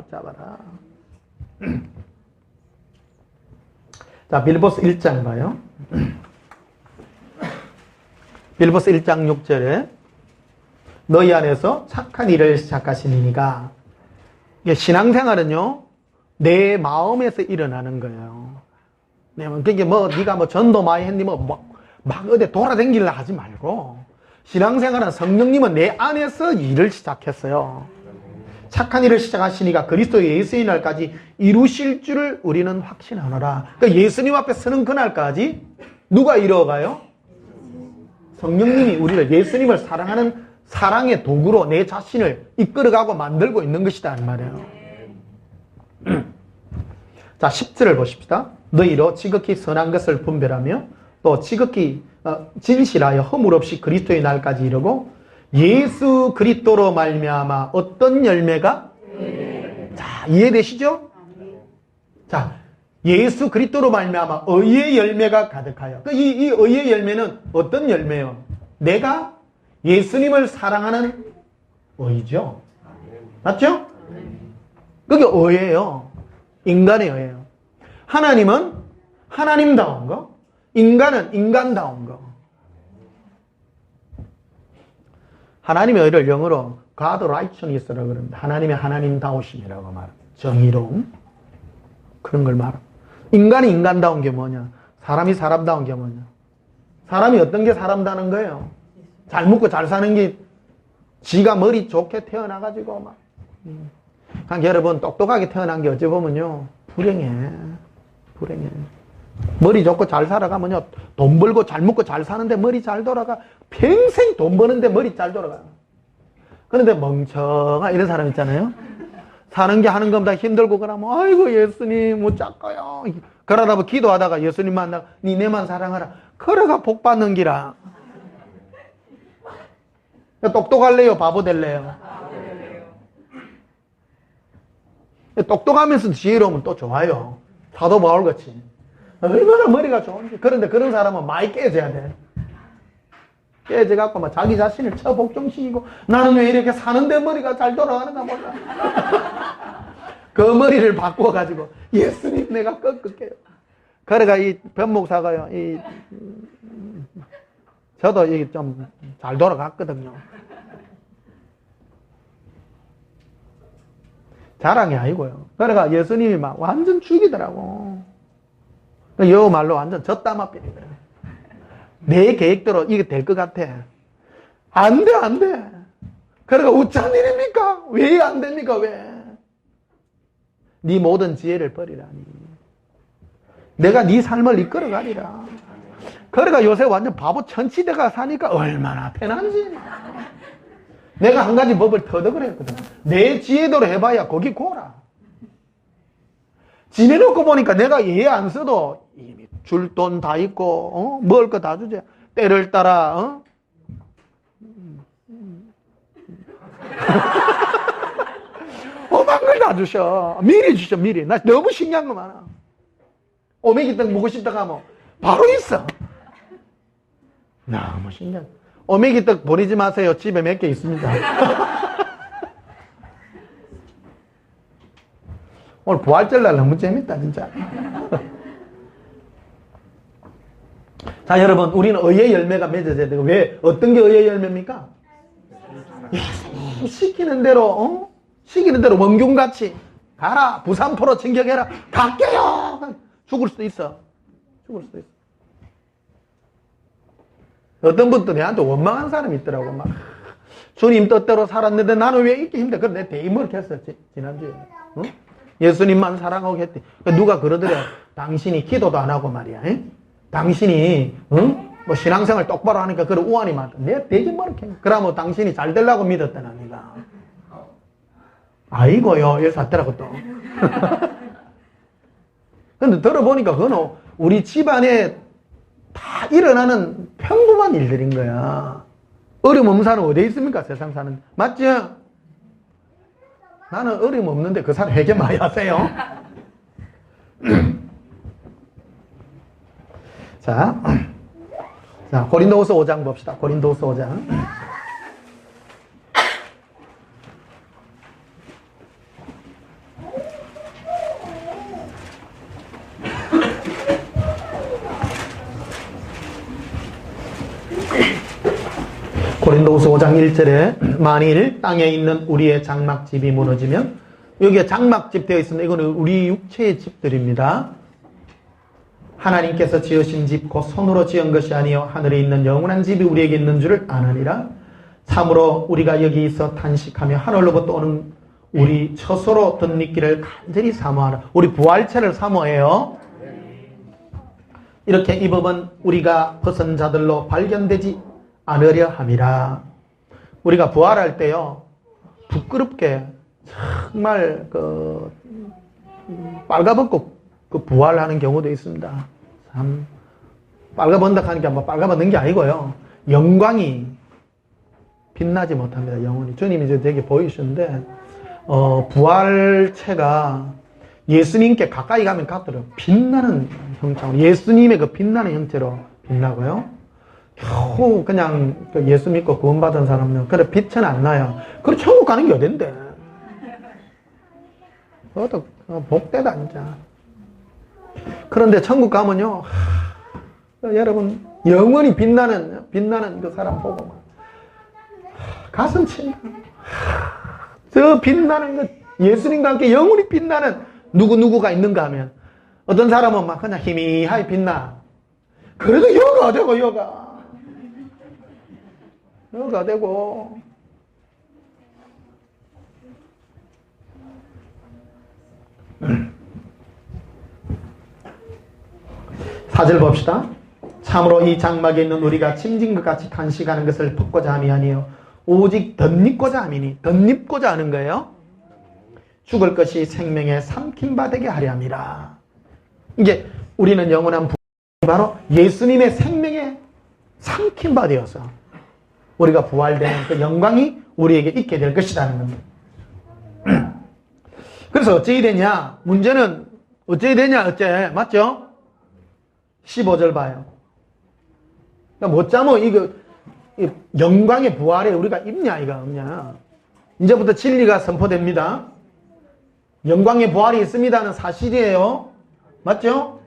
자, 빌보스 1장 봐요. 빌보스 1장 6절에 너희 안에서 착한 일을 시작하시니가. 신앙생활은요 내 마음에서 일어나는 거예요. 그게 네가 전도 많이 했니 막 어디 돌아다니려 하지 말고 신앙생활은 성령님은 내 안에서 일을 시작했어요. 착한 일을 시작하시니까 그리스도 예수의 날까지 이루실 줄을 우리는 확신하노라. 그러니까 예수님 앞에 서는 그날까지 누가 이루어가요? 성령님이 우리를 예수님을 사랑하는 사랑의 도구로 내 자신을 이끌어가고 만들고 있는 것이다 이 말이에요. 자, 10절을 보십시다. 너희로 지극히 선한 것을 분별하며 또 지극히 진실하여 허물 없이 그리스도의 날까지 이르고 예수 그리스도로 말미암아 어떤 열매가? 자, 이해되시죠? 자, 예수 그리스도로 말미암아 의의 열매가 가득하여. 이 의의 열매는 어떤 열매요? 내가 예수님을 사랑하는 의죠. 맞죠? 그게 의예요. 인간의 의예요. 하나님은 하나님다운 거, 인간은 인간다운 거. 하나님의 의를 영어로 God righteousness라고 그럽니다. 하나님의 하나님다우심이라고 말합니다. 정의로움. 그런 걸 말합니다. 인간이 인간다운 게 뭐냐? 사람이 사람다운 게 뭐냐? 사람이 어떤 게 사람다운 거예요? 잘 먹고 잘 사는 게 지가 머리 좋게 태어나가지고 막. 그러니까 여러분 똑똑하게 태어난 게 어찌 보면요. 불행해. 머리 좋고 잘 살아가면요. 돈 벌고 잘 먹고 잘 사는데 머리 잘 돌아가. 평생 돈 버는데 머리 잘 돌아가. 그런데 멍청한 이런 사람 있잖아요. 사는 게 하는 것보다 힘들고 그러면 아이고 예수님 못 잡고요. 그러다 뭐 기도하다가 예수님 만나고 니네만 사랑하라. 그래가 복 받는 기라. 똑똑할래요? 바보 될래요? 똑똑하면서 지혜로우면 또 좋아요. 사도 바울같이. 얼마나 머리가 좋은지. 그런데 그런 사람은 많이 깨져야 돼. 깨져갖고 막 자기 자신을 처복종시키고 나는 왜 이렇게 사는데 머리가 잘 돌아가는가 몰라. 그 머리를 바꿔가지고 예수님 내가 꺾을게요. 그래가 이 변목사가요. 저도 이게 좀 잘 돌아갔거든요. 자랑이 아니고요. 그래가 예수님이 막 완전 죽이더라고. 여 말로 완전 젖담아삐는 거예요. 내 계획대로 이게 될 것 같아. 안 돼, 안 돼. 그러니까 어쩐 일입니까? 왜 안 됩니까? 왜? 네 모든 지혜를 버리라니. 내가 네 삶을 이끌어가리라. 그러니까 요새 완전 바보 천치대가 사니까 얼마나 편한지. 내가 한 가지 법을 터득을 했거든. 내 지혜대로 해봐야 거기 고라. 지내놓고 보니까 내가 이해 안 써도 이미 줄 돈 다 있고, 먹을 거 다 주지. 때를 따라, 오만 걸 다 주셔. 미리 주셔, 미리. 나 너무 신기한 거 많아. 오메기떡 먹고 싶다 하면 바로 있어. 너무 신기한. 오메기떡 버리지 마세요. 집에 몇 개 있습니다. 오늘 부활절날 너무 재밌다, 진짜. 자, 여러분, 우리는 의의 열매가 맺어져야 되고, 왜? 어떤 게 의의 열매입니까? 시키는 대로, 시키는 대로 원균같이 가라. 부산포로 진격해라. 갈게요. 죽을 수도 있어. 죽을 수도 있어. 어떤 분도 내한테 원망한 사람이 있더라고. 막 주님 뜻대로 살았는데 나는 왜 이렇게 힘들어? 그래, 내가 되게 머리게 했어, 지난주에. 응? 예수님만 사랑하고 했대. 누가 그러더래. 당신이 기도도 안 하고 말이야. 당신이, 뭐 신앙생활 똑바로 하니까 그런 우환이 많다. 내가 되게 머리게 했어. 그러면 당신이 잘 되려고 믿었다나, 네가. 아이고요, 여기서 왔더라고 또. 근데 들어보니까 그건 우리 집안에 다 일어나는 평범한 일들인 거야. 어려움 없는 사람 어디에 있습니까? 세상 사는. 맞죠? 나는 어려움 없는데 그 사람 회개 많이 하세요. 자, 고린도후서 5장 봅시다. 고린도후서 5장. 고린도후서 5장 1절에 만일 땅에 있는 우리의 장막집이 무너지면, 여기에 장막집 되어 있습니다. 이거는 우리 육체의 집들입니다. 하나님께서 지으신 집 곧 손으로 지은 것이 아니요 하늘에 있는 영원한 집이 우리에게 있는 줄을 아느니라. 참으로 우리가 여기 있어 탄식하며 하늘로부터 오는 우리 처소로 덧립기를 간절히 사모하라. 우리 부활체를 사모해요. 이렇게 이 법은 우리가 벗은 자들로 발견되지 않으려 함이라. 우리가 부활할 때요, 부끄럽게 정말 빨가벗고 부활하는 경우도 있습니다. 참 빨가벗는다 하니까 뭐 빨가벗는 게 아니고요, 영광이 빛나지 못합니다. 영원히. 주님이 이제 되게 보이시는데 부활체가 예수님께 가까이 가면 갈수록 빛나는 형체로, 예수님의 그 빛나는 형체로 빛나고요. 겨우 그냥 예수 믿고 구원받은 사람은 그래 빛은 안 나요. 그래 천국 가는 게 어딘데? 그것도 복되다 진짜. 그런데 천국 가면요, 여러분 영원히 빛나는 그 사람 보고 막 가슴 친다. 저 빛나는 그 예수님과 함께 영원히 빛나는 누구가 있는가 하면, 어떤 사람은 막 그냥 희미하게 빛나. 그래도 여가 되고 여가 되고. 사절 봅시다. 참으로 이 장막에 있는 우리가 짐진 것 같이 탄식하는 것을 벗고자 함이 아니요 오직 덧입고자 함이니. 덧입고자 하는 거예요. 죽을 것이 생명에 삼킴바 되게 하려 함이라. 이제 우리는 영원한 부활이 바로 예수님의 생명에 삼킴바 되어서 우리가 부활되는 그 영광이 우리에게 있게 될 것이라는 겁니다. 그래서 어찌 되냐? 문제는 어찌 되냐? 어째? 맞죠? 15절 봐요. 그러니까 못자면 이거 영광의 부활에 우리가 있냐 이거 없냐? 이제부터 진리가 선포됩니다. 영광의 부활이 있습니다는 사실이에요. 맞죠?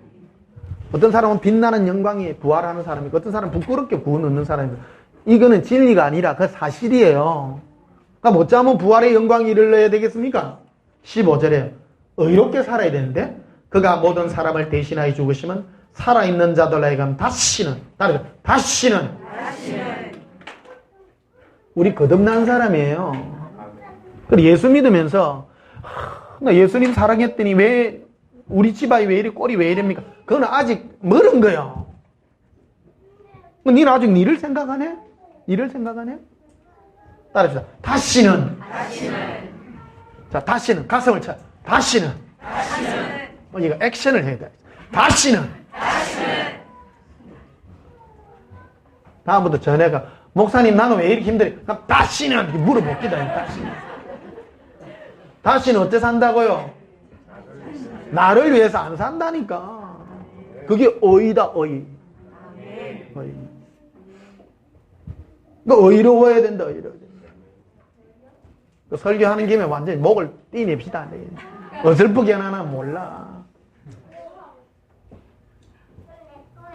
어떤 사람은 빛나는 영광이 부활하는 사람이고 어떤 사람은 부끄럽게 구원 얻는 사람이고 이거는 진리가 아니라 그 사실이에요. 그러니까 못자면 부활의 영광이 이르러야 되겠습니까? 15절에 의롭게 살아야 되는데 그가 모든 사람을 대신하여 죽으시면 살아있는 자들에게 다시는 우리 거듭난 사람이에요. 그래서 예수 믿으면서 나 예수님 사랑했더니 왜 우리 집안이 왜 이래 꼴이 왜 이럽니까? 그건 아직 멀은 거예요. 니는 아직 니를 생각하네? 니를 생각하네? 따라합시다. 다시는. 자, 다시는 가슴을 쳐. 다시는. 이거 액션을 해야 돼. 다시는. 다음부터 전해가 목사님 나는 왜 이렇게 힘들어? 다시는 물어봅니다. 다시는 어째 산다고요? 나를 위해서 안 산다니까. 그게 의다, 의. 의로워야 된다, 의로워야 된다. 설교하는 김에 완전히 목을 띄냅시다. 어설프게 하나 몰라.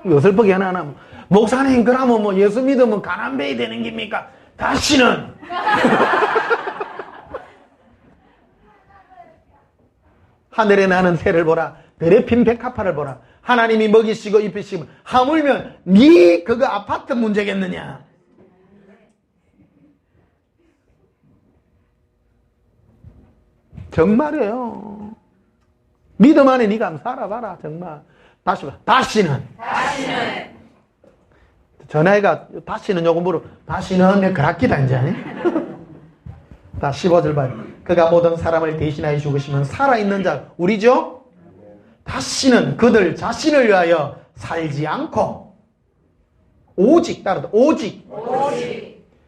어설프게 하나 목사님 그러면 뭐 예수 믿으면 가난배이 되는 겁니까? 다시는 하늘에 나는 새를 보라 들에 핀 백합화를 보라 하나님이 먹이시고 입히시고 하물며 네 그거 아파트 문제겠느냐? 정말이에요. 믿음 안에 네가 한번 살아봐라. 정말 다시는 전화해가 다시는 요거 물어 다시는 내 그락기다 이제. 다 15절 봐요. 그가 모든 사람을 대신하여 죽으시면 살아있는 자 우리죠? 다시는 그들 자신을 위하여 살지 않고 오직 따르다 오직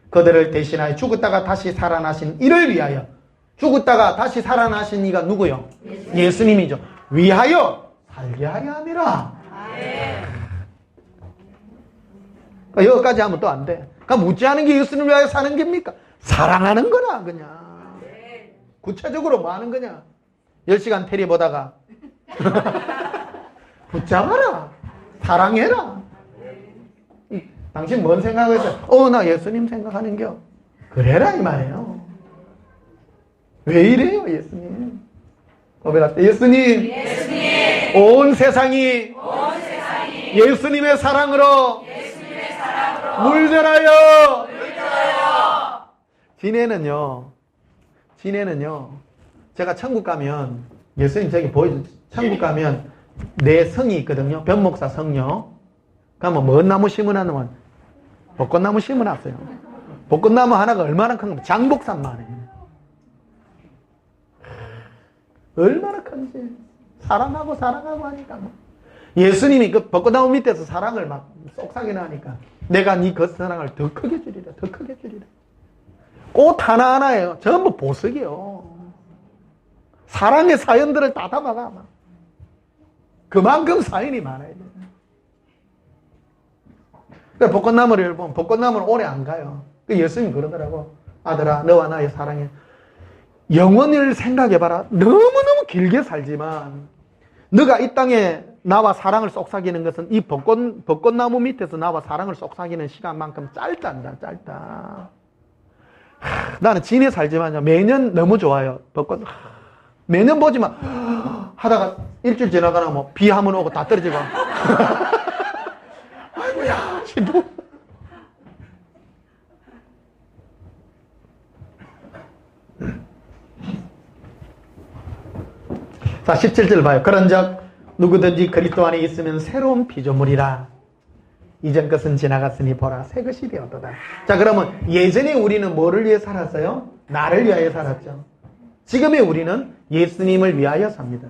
그들을 대신하여 죽었다가 다시 살아나신 이를 위하여 죽었다가 다시 살아나신 이가 누구요? 예수님이죠. 위하여 살게 하려 함이라. 그러니까 여기까지 하면 또 안 돼. 그러니까 묻지 않은 게 예수님을 위하여 사는 겁니까? 사랑하는 거라 그냥. 구체적으로 뭐 하는 거냐? 10시간 테리 보다가 붙잡아라. 사랑해라. 당신 뭔 생각했어? 나 예수님 생각하는겨. 그래라 이 말이에요. 왜 이래요 예수님? 고백할 때 예수님 온 세상이 예수님의 사랑으로 물들어요. 지네는요 제가 천국 가면 예수님 저기 보여줘. 천국 가면 내 성이 있거든요. 변목사 성녀. 가면 뭔 나무 심어놨냐면 벚꽃나무 심어놨어요. 벚꽃나무 하나가 얼마나 큰가? 장복산만 해. 얼마나 큰지. 사랑하고 하니까 뭐. 예수님이 그 벚꽃나무 밑에서 사랑을 막 쏙삭이나 하니까 내가 네 그 사랑을 더 크게 주리라. 더 크게 주리라. 꽃 하나하나예요. 전부 보석이요. 사랑의 사연들을 다 담아가. 막. 그만큼 사연이 많아야 돼. 그러니까 벚꽃나무를 보면 벚꽃나무는 오래 안 가요. 그 예수님 그러더라고. 아들아 너와 나의 사랑에 영원을 생각해봐라. 너무너무 길게 살지만 너가 이 땅에 나와 사랑을 쏙삭이는 것은 이 벚꽃나무 밑에서 나와 사랑을 쏙삭이는 시간만큼 짧다. 나는 진에 살지만요. 매년 너무 좋아요. 벚꽃 매년 보지만 하다가 일주일 지나가나 뭐 비 한번 오고 다 떨어지고. 아이고야. 자 17절 봐요. 그런즉 누구든지 그리스도 안에 있으면 새로운 피조물이라. 이전 것은 지나갔으니 보라 새 것이 되었도다. 자 그러면 예전에 우리는 뭐를 위해 살았어요? 나를 위하여 살았죠. 지금의 우리는 예수님을 위하여 삽니다.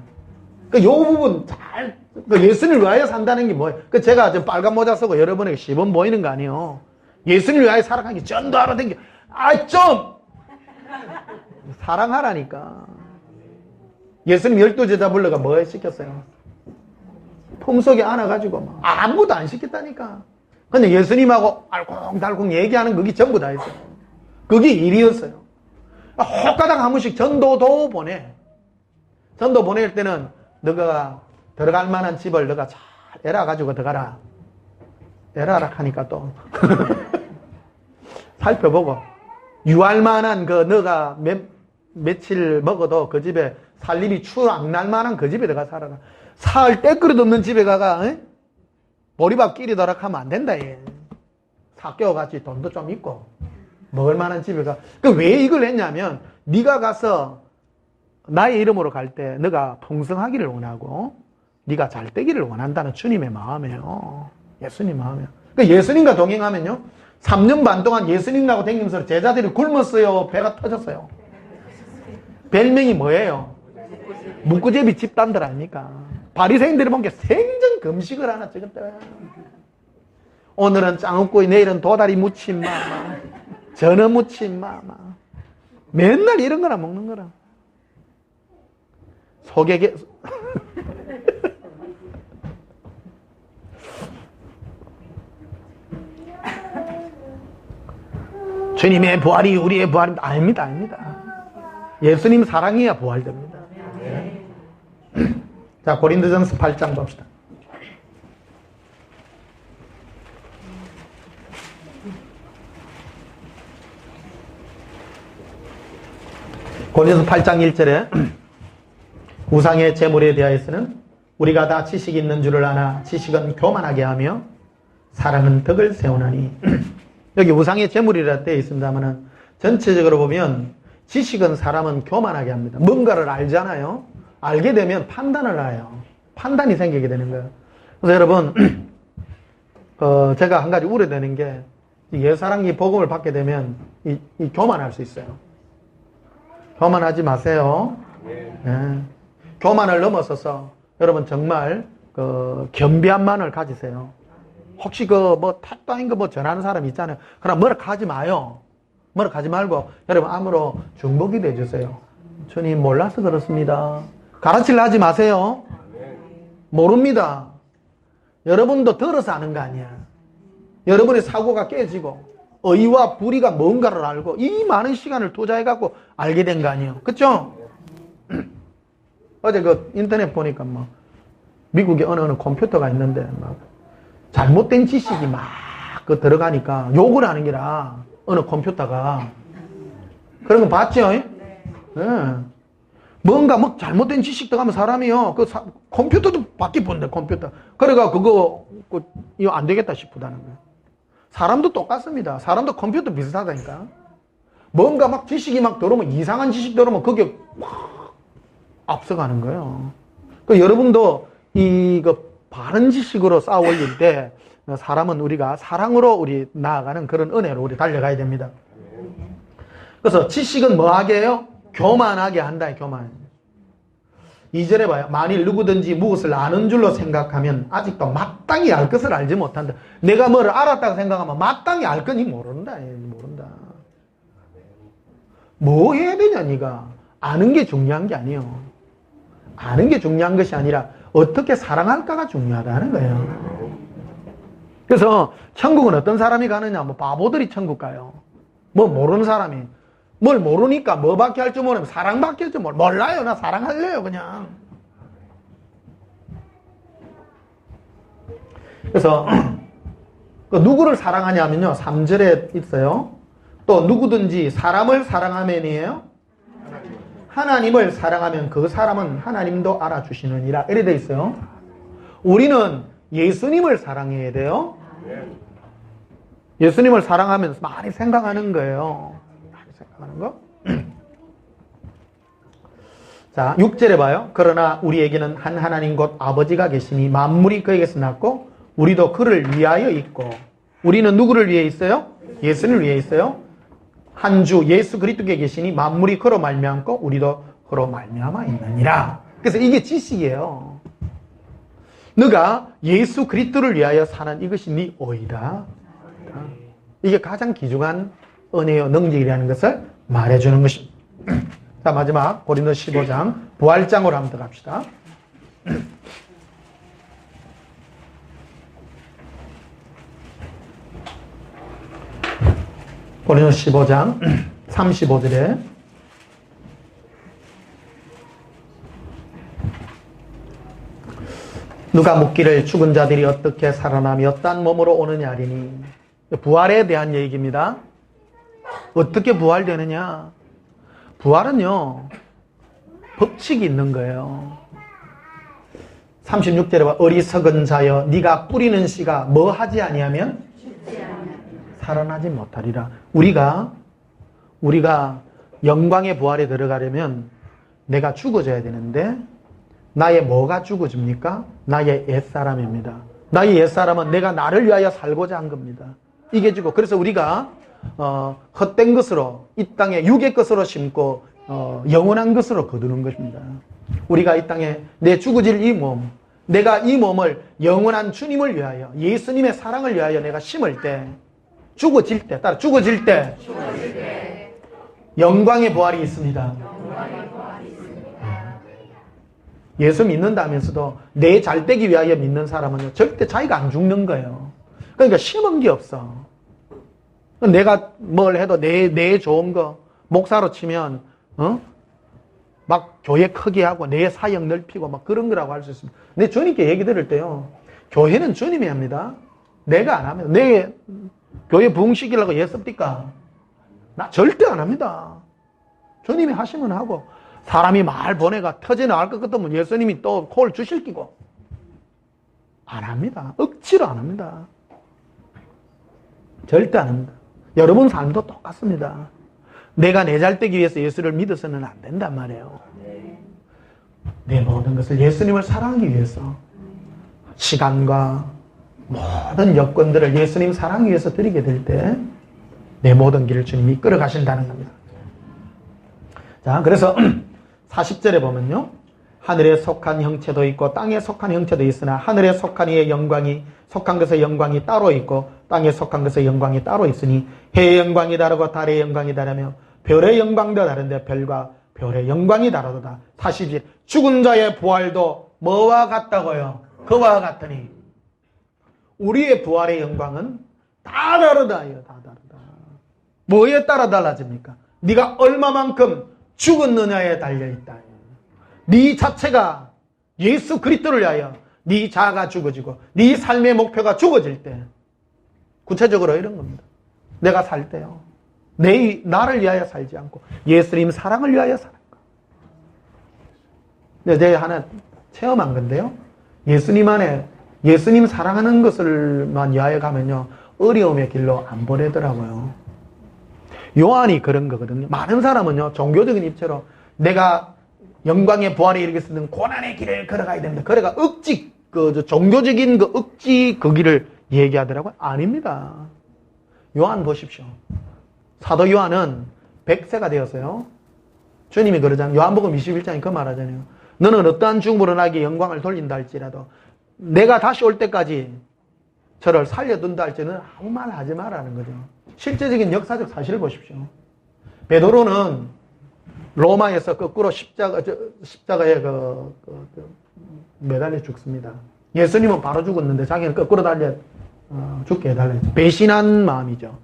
그 요 부분 잘, 예수님을 위하여 산다는 게 뭐예요? 제가 지금 빨간 모자 쓰고 여러분에게 시범 보이는 거 아니에요. 예수님을 위하여 살아가는 게 전도하러 댕겨. 좀! 사랑하라니까. 예수님 12제자 불러가 뭐 시켰어요? 품속에 안아가지고 막 아무것도 안 시켰다니까. 근데 예수님하고 알콩달콩 얘기하는 그게 전부 다 했어요. 그게 일이었어요. 혹가닥 한 번씩 전도도 보내. 전도 보낼 때는 너가 들어갈 만한 집을 너가 잘 에라가지고 들어가라. 에라라 하니까 또 살펴보고 유할 만한 너가 며칠 먹어도 그 집에 살 일이 추 안 날 만한 그 집에 들어가 살아라. 살 때그릇 없는 집에 가가 보리밥 끼리더라 하면 안 된다. 얘. 사교같이 돈도 좀 있고 먹을 만한 집에 가. 왜 이걸 했냐면 네가 가서 나의 이름으로 갈 때 너가 풍성하기를 원하고 네가 잘 되기를 원한다는 주님의 마음이에요. 예수님 마음이에요. 예수님과 동행하면요 3년 반 동안 예수님하고 다니면서 제자들이 굶었어요? 배가 터졌어요? 별명이 뭐예요? 묵구제비 집단들 아닙니까? 바리새인들이 본 게 생전 금식을 하나 찍었다. 오늘은 짱웃구이, 내일은 도다리 무침, 전어 무침, 맨날 이런 거나 먹는 거라. 속에게 주님의 부활이 우리의 부활입니다. 아닙니다. 예수님 사랑이야 부활됩니다. 자, 고린도전서 8장 봅시다. 고린도전서 8장 1절에 우상의 제물에 대하여서는 우리가 다 지식이 있는 줄을 아나 지식은 교만하게 하며 사랑은 덕을 세우나니. 여기 우상의 제물이라 되어 있습니다만 전체적으로 보면 지식은 사람은 교만하게 합니다. 뭔가를 알잖아요. 알게 되면 판단을 해요. 판단이 생기게 되는 거예요. 그래서 여러분 제가 한 가지 우려되는 게 예사랑이 복음을 받게 되면 이 교만할 수 있어요. 교만하지 마세요. 네. 교만을 넘어서서 여러분 정말 겸비한만을 가지세요. 혹시 택도 아닌 거 전하는 사람 있잖아요. 그럼 뭐라 하지 마요. 뭐라 하지 말고 여러분 암으로 중복이 돼주세요. 주님 몰라서 그렇습니다. 가르치려 하지 마세요. 모릅니다. 여러분도 들어서 아는 거 아니야. 여러분의 사고가 깨지고 의와 불의가 뭔가를 알고 이 많은 시간을 투자해갖고 알게 된 거 아니에요. 그쵸? 어제 인터넷 보니까 미국에 어느 컴퓨터가 있는데 잘못된 지식이 들어가니까 욕을 하는 게라 어느 컴퓨터가 그런 거 봤죠? 네. 뭔가 잘못된 지식 들어가면 사람이요 컴퓨터도 바뀌었는데 컴퓨터 그래가 이거 안 되겠다 싶다는 거예요. 사람도 똑같습니다. 사람도 컴퓨터 비슷하다니까. 뭔가 지식이 들어오면 이상한 지식 들어오면 그게 앞서가는 거예요. 여러분도 바른 지식으로 쌓아 올릴 때 사람은 우리가 사랑으로 우리 나아가는 그런 은혜로 우리 달려가야 됩니다. 그래서 지식은 뭐 하게 해요? 교만하게 한다. 교만. 2절에 봐요. 만일 누구든지 무엇을 아는 줄로 생각하면 아직도 마땅히 알 것을 알지 못한다. 내가 뭐를 알았다고 생각하면 마땅히 알 거니 모른다. 모른다. 뭐 해야 되냐 네가. 아는 게 중요한 게 아니에요. 아는 게 중요한 것이 아니라 어떻게 사랑할까가 중요하다는 거예요. 그래서 천국은 어떤 사람이 가느냐? 바보들이 천국 가요. 모르는 사람이. 뭘 모르니까 뭐밖에 할 줄 모르면 사랑밖에 할 줄 몰라요. 나 사랑할래요 그냥. 그래서 누구를 사랑하냐면요 3절에 있어요. 또 누구든지 사람을 사랑하면이에요. 하나님을 사랑하면 그 사람은 하나님도 알아주시느니라. 이래 돼 있어요. 우리는 예수님을 사랑해야 돼요. 예수님을 사랑하면서 많이 생각하는 거예요. 하는 거? 자, 6절에 봐요. 그러나 우리에게는 한 하나님 곧 아버지가 계시니 만물이 그에게서 났고 우리도 그를 위하여 있고. 우리는 누구를 위해 있어요? 예수님을 위해 있어요. 한 주 예수 그리스도께 계시니 만물이 그로 말미암고 우리도 그로 말미암아 있느니라. 그래서 이게 지식이에요. 너가 예수 그리스도를 위하여 사는 이것이 네 의다. 이게 가장 귀중한 은혜요 능력이라는 것을 말해주는 것입니다. 자, 마지막 고린도 15장 부활장으로 한번 들어갑시다. 고린도 15장 35절에 누가 묻기를 죽은 자들이 어떻게 살아나며 어떤 몸으로 오느냐 하리니, 부활에 대한 얘기입니다. 어떻게 부활되느냐? 부활은요 법칙이 있는 거예요. 36절에 봐. 어리석은 자여 네가 뿌리는 씨가 뭐 하지 아니하면 살아나지 못하리라. 우리가 영광의 부활에 들어가려면 내가 죽어져야 되는데 나의 뭐가 죽어집니까? 나의 옛사람입니다. 나의 옛사람은 내가 나를 위하여 살고자 한 겁니다. 이게 지고 그래서 우리가 헛된 것으로 이 땅에 육의 것으로 심고 영원한 것으로 거두는 것입니다. 우리가 이 땅에 내 죽어질 이 몸, 내가 이 몸을 영원한 주님을 위하여 예수님의 사랑을 위하여 내가 심을 때 죽어질 때 영광의 부활이 있습니다. 예수 믿는다면서도 내 잘되기 위하여 믿는 사람은 절대 자기가 안 죽는 거예요. 그러니까 심은 게 없어. 내가 뭘 해도 내 좋은 거 목사로 치면 막 교회 크게 하고 내 사역 넓히고 막 그런 거라고 할 수 있습니다. 내 주님께 얘기 들을 때요, 교회는 주님이 합니다. 내가 안 합니다. 내 교회 부흥시키려고 예습니까? 나 절대 안 합니다. 주님이 하시면 하고, 사람이 말 보내가 터져 나갈 것 같으면 예수님이 또 콜 주실 끼고 안 합니다. 억지로 안 합니다. 절대 안 합니다. 여러분 삶도 똑같습니다. 내가 내 잘되기 위해서 예수를 믿어서는 안 된단 말이에요. 내 모든 것을 예수님을 사랑하기 위해서 시간과 모든 여건들을 예수님 사랑하기 위해서 드리게 될 때 내 모든 길을 주님이 이끌어 가신다는 겁니다. 자, 그래서 40절에 보면요, 하늘에 속한 형체도 있고 땅에 속한 형체도 있으나 하늘에 속한 이의 영광이 속한 것의 영광이 따로 있고 땅에 속한 것의 영광이 따로 있으니 해의 영광이 다르고 달의 영광이 다르며 별의 영광도 다른데 별과 별의 영광이 다르도다. 40절 죽은 자의 부활도 뭐와 같다고요? 그와 같으니. 우리의 부활의 영광은 다 다르다. 다 다르다. 뭐에 따라 달라집니까? 네가 얼마만큼 죽었느냐에 달려있다. 네 자체가 예수 그리스도를 위하여 네 자아가 죽어지고 네 삶의 목표가 죽어질 때, 구체적으로 이런 겁니다. 내가 살 때요, 나를 위하여 살지 않고 예수님 사랑을 위하여 사는 거. 내가 하나 체험한 건데요, 예수님 사랑하는 것을만 위하여 가면요 어려움의 길로 안 보내더라고요. 요한이 그런 거거든요. 많은 사람은요 종교적인 입체로 내가 영광의 부활에 이르겠으면 고난의 길을 걸어가야 됩니다. 그래가 억지 종교적인 억지 그 길을 얘기하더라고요. 아닙니다. 요한 보십시오. 사도 요한은 100세가 되었어요. 주님이 그러잖아요. 요한복음 21장에 그 말하잖아요. 너는 어떠한 죽음으로 나에게 영광을 돌린다 할지라도 내가 다시 올 때까지 저를 살려둔다 할지는 아무 말 하지 마라는 거죠. 실제적인 역사적 사실을 보십시오. 베드로는 로마에서 거꾸로 십자가에 매달려 죽습니다. 예수님은 바로 죽었는데 자기는 거꾸로 달려 죽게 해달라 했죠. 배신한 마음이죠.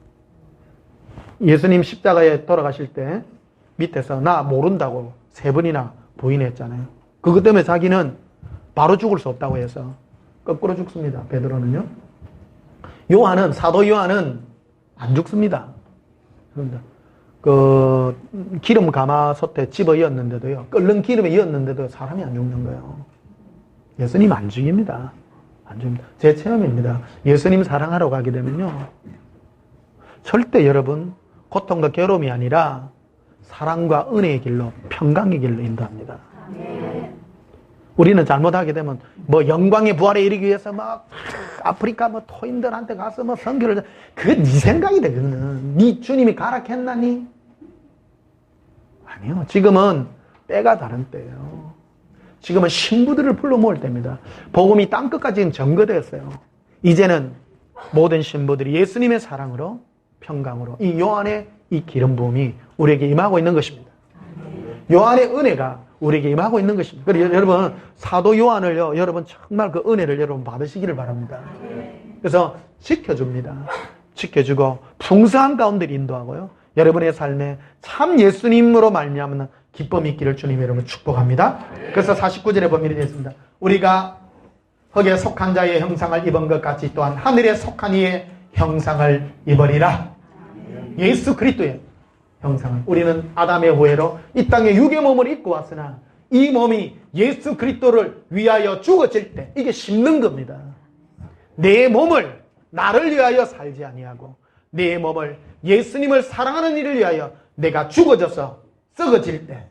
예수님 십자가에 돌아가실 때 밑에서 나 모른다고 3번이나 부인했잖아요. 그것 때문에 자기는 바로 죽을 수 없다고 해서 거꾸로 죽습니다. 베드로는요. 사도 요한은 안 죽습니다. 그런데 기름 가마솥에 집어 이었는데도요, 끓는 기름에 이었는데도 사람이 안 죽는 거예요. 예수님 안 죽입니다. 안 죽습니다. 제 체험입니다. 예수님 사랑하러 가게 되면요, 절대 여러분 고통과 괴로움이 아니라 사랑과 은혜의 길로, 평강의 길로 인도합니다. 우리는 잘못하게 되면 영광의 부활에 이르기 위해서 아프리카 토인들한테 가서 선교를, 그게 네 생각이다. 그거는 네 주님이 가락했나니? 아니요. 지금은 때가 다른 때예요. 지금은 신부들을 불러 모을 때입니다. 복음이 땅끝까지 지금 전거되었어요. 이제는 모든 신부들이 예수님의 사랑으로 평강으로 이 요한의 이 기름 부음이 우리에게 임하고 있는 것입니다. 요한의 은혜가 우리에게 임하고 있는 것입니다. 그래서 여러분 사도 요한을요, 여러분 정말 그 은혜를 여러분 받으시기를 바랍니다. 그래서 지켜줍니다. 지켜주고 풍성한 가운데 인도하고요. 여러분의 삶에 참 예수님으로 말미암는 기쁨이 있기를 주님 여러분 축복합니다. 그래서 49절에 보면 이렇게 있습니다. 우리가 흙에 속한 자의 형상을 입은 것 같이 또한 하늘에 속한 이의 형상을 입으리라. 예수 그리스도의 형상을. 우리는 아담의 후예로 이 땅에 육의 몸을 입고 왔으나 이 몸이 예수 그리스도를 위하여 죽어질 때 이게 심는 겁니다. 내 몸을 나를 위하여 살지 아니하고 내 몸을 예수님을 사랑하는 이를 위하여 내가 죽어져서 썩어질 때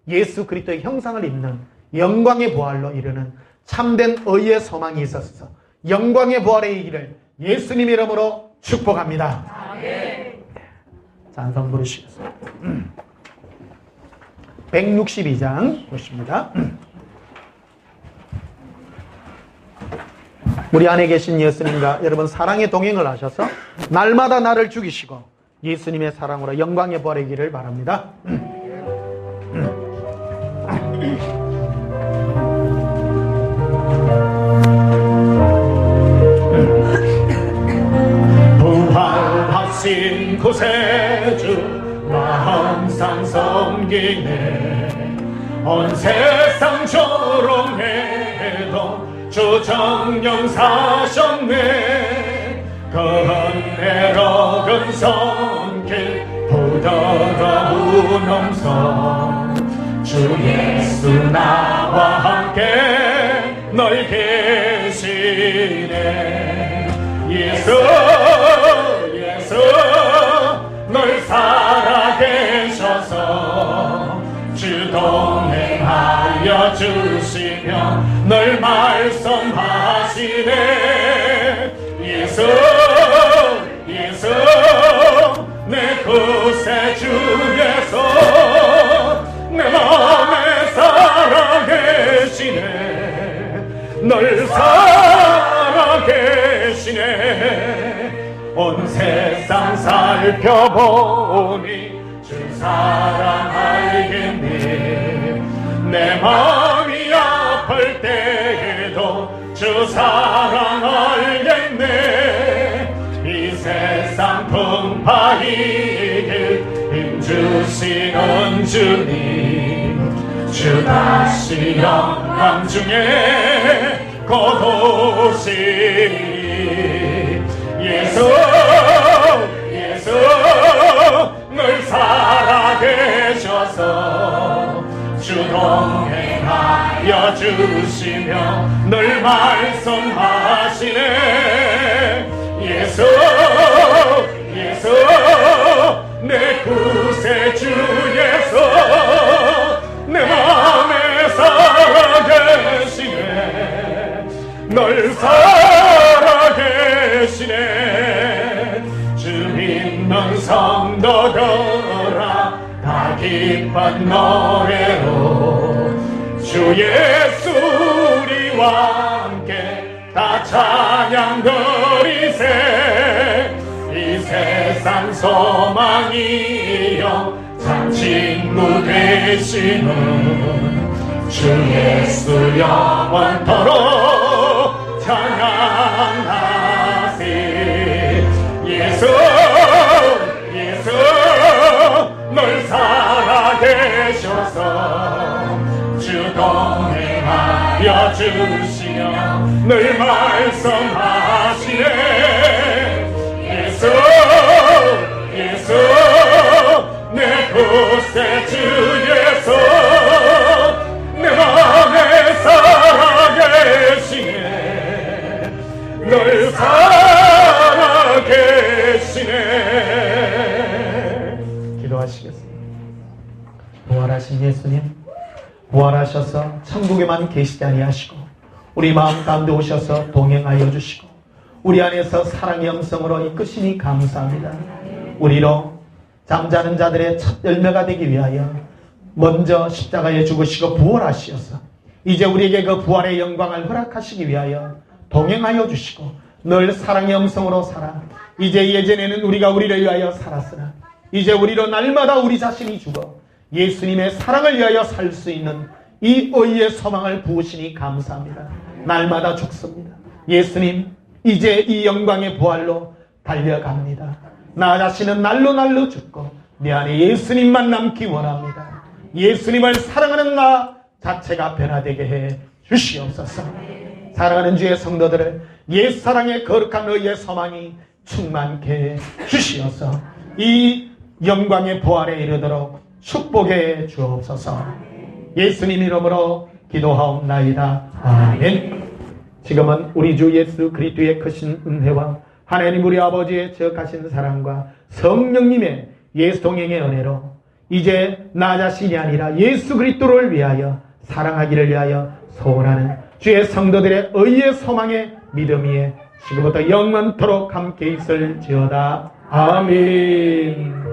예수 그리스도의 형상을 입는 영광의 부활로 이르는 참된 의의 소망이 있었어. 영광의 부활의 이기를 예수님 이름으로 축복합니다. 아멘. 찬송 부르시겠습니다. 162장 보십니다. 우리 안에 계신 예수님과 여러분 사랑의 동행을 하셔서 날마다 나를 죽이시고 예수님의 사랑으로 영광의 부활의 길을 바랍니다. 부활하신 구세주 나 항상 섬기네. 온 세상 조롱해도 주 정령 사셨네. 그 은혜로 큰 손길 부드러운 음성 주 예수 나와 함께 널 계시네. 예수 널 살아계셔서 주 동행하여 주시며 널 말씀하시네. 예수 내 구세주 예수 내 맘에 살아계시네. 널 살아계시네. 온 세상 살펴보니 주 사랑 알겠네. 내 마음이 아플 때에도 주 사랑 알겠네. 이 세상 풍파 이길 힘주시는 주님 주 다시 영광 중에 거두시리. 예수 늘 살아계셔서 주 동행하여 주시며 늘 말씀하시네. 예수 내 구세주 예수 내 맘에 살아계시네. 널 살아계시네. 주 믿는 성도들아 다 기쁜 노래로 주 예수 우리와 함께 다 찬양 드리세. 이 세상 소망이여 참 친구 되시는 주 예수 영원토록 찬양하세. 예수 널 살아계셔서 주 동행하여 주시며 늘 말씀하시네. 예수 내 구세주 예수 내 맘에 살아계시네. 널 살아계시네. 기도하시겠습니다. 부활하신 예수님, 부활하셔서 천국에만 계시지 아니하시고 우리 마음 가운데 오셔서 동행하여 주시고 우리 안에서 사랑의 음성으로 이끄시니 감사합니다. 우리로 잠자는 자들의 첫 열매가 되기 위하여 먼저 십자가에 죽으시고 부활하시어서 이제 우리에게 그 부활의 영광을 허락하시기 위하여 동행하여 주시고 늘 사랑의 음성으로 살아 이제 예전에는 우리가 우리를 위하여 살았으나 이제 우리로 날마다 우리 자신이 죽어 예수님의 사랑을 위하여 살 수 있는 이 의의 소망을 부으시니 감사합니다. 날마다 죽습니다. 예수님, 이제 이 영광의 부활로 달려갑니다. 나 자신은 날로 죽고 내 안에 예수님만 남기 원합니다. 예수님을 사랑하는 나 자체가 변화되게 해 주시옵소서. 사랑하는 주의 성도들을 옛사랑의 거룩한 의의 소망이 충만케 해 주시옵소서. 이 영광의 부활에 이르도록 축복해 주옵소서. 예수님 이름으로 기도하옵나이다. 아멘. 지금은 우리 주 예수 그리스도의 크신 은혜와 하나님 우리 아버지의 지극하신 사랑과 성령님의 예수 동행의 은혜로 이제 나 자신이 아니라 예수 그리스도를 위하여 사랑하기를 위하여 소원하는 주의 성도들의 의의 소망의 믿음 위에 지금부터 영원토록 함께 있을지어다. 아멘.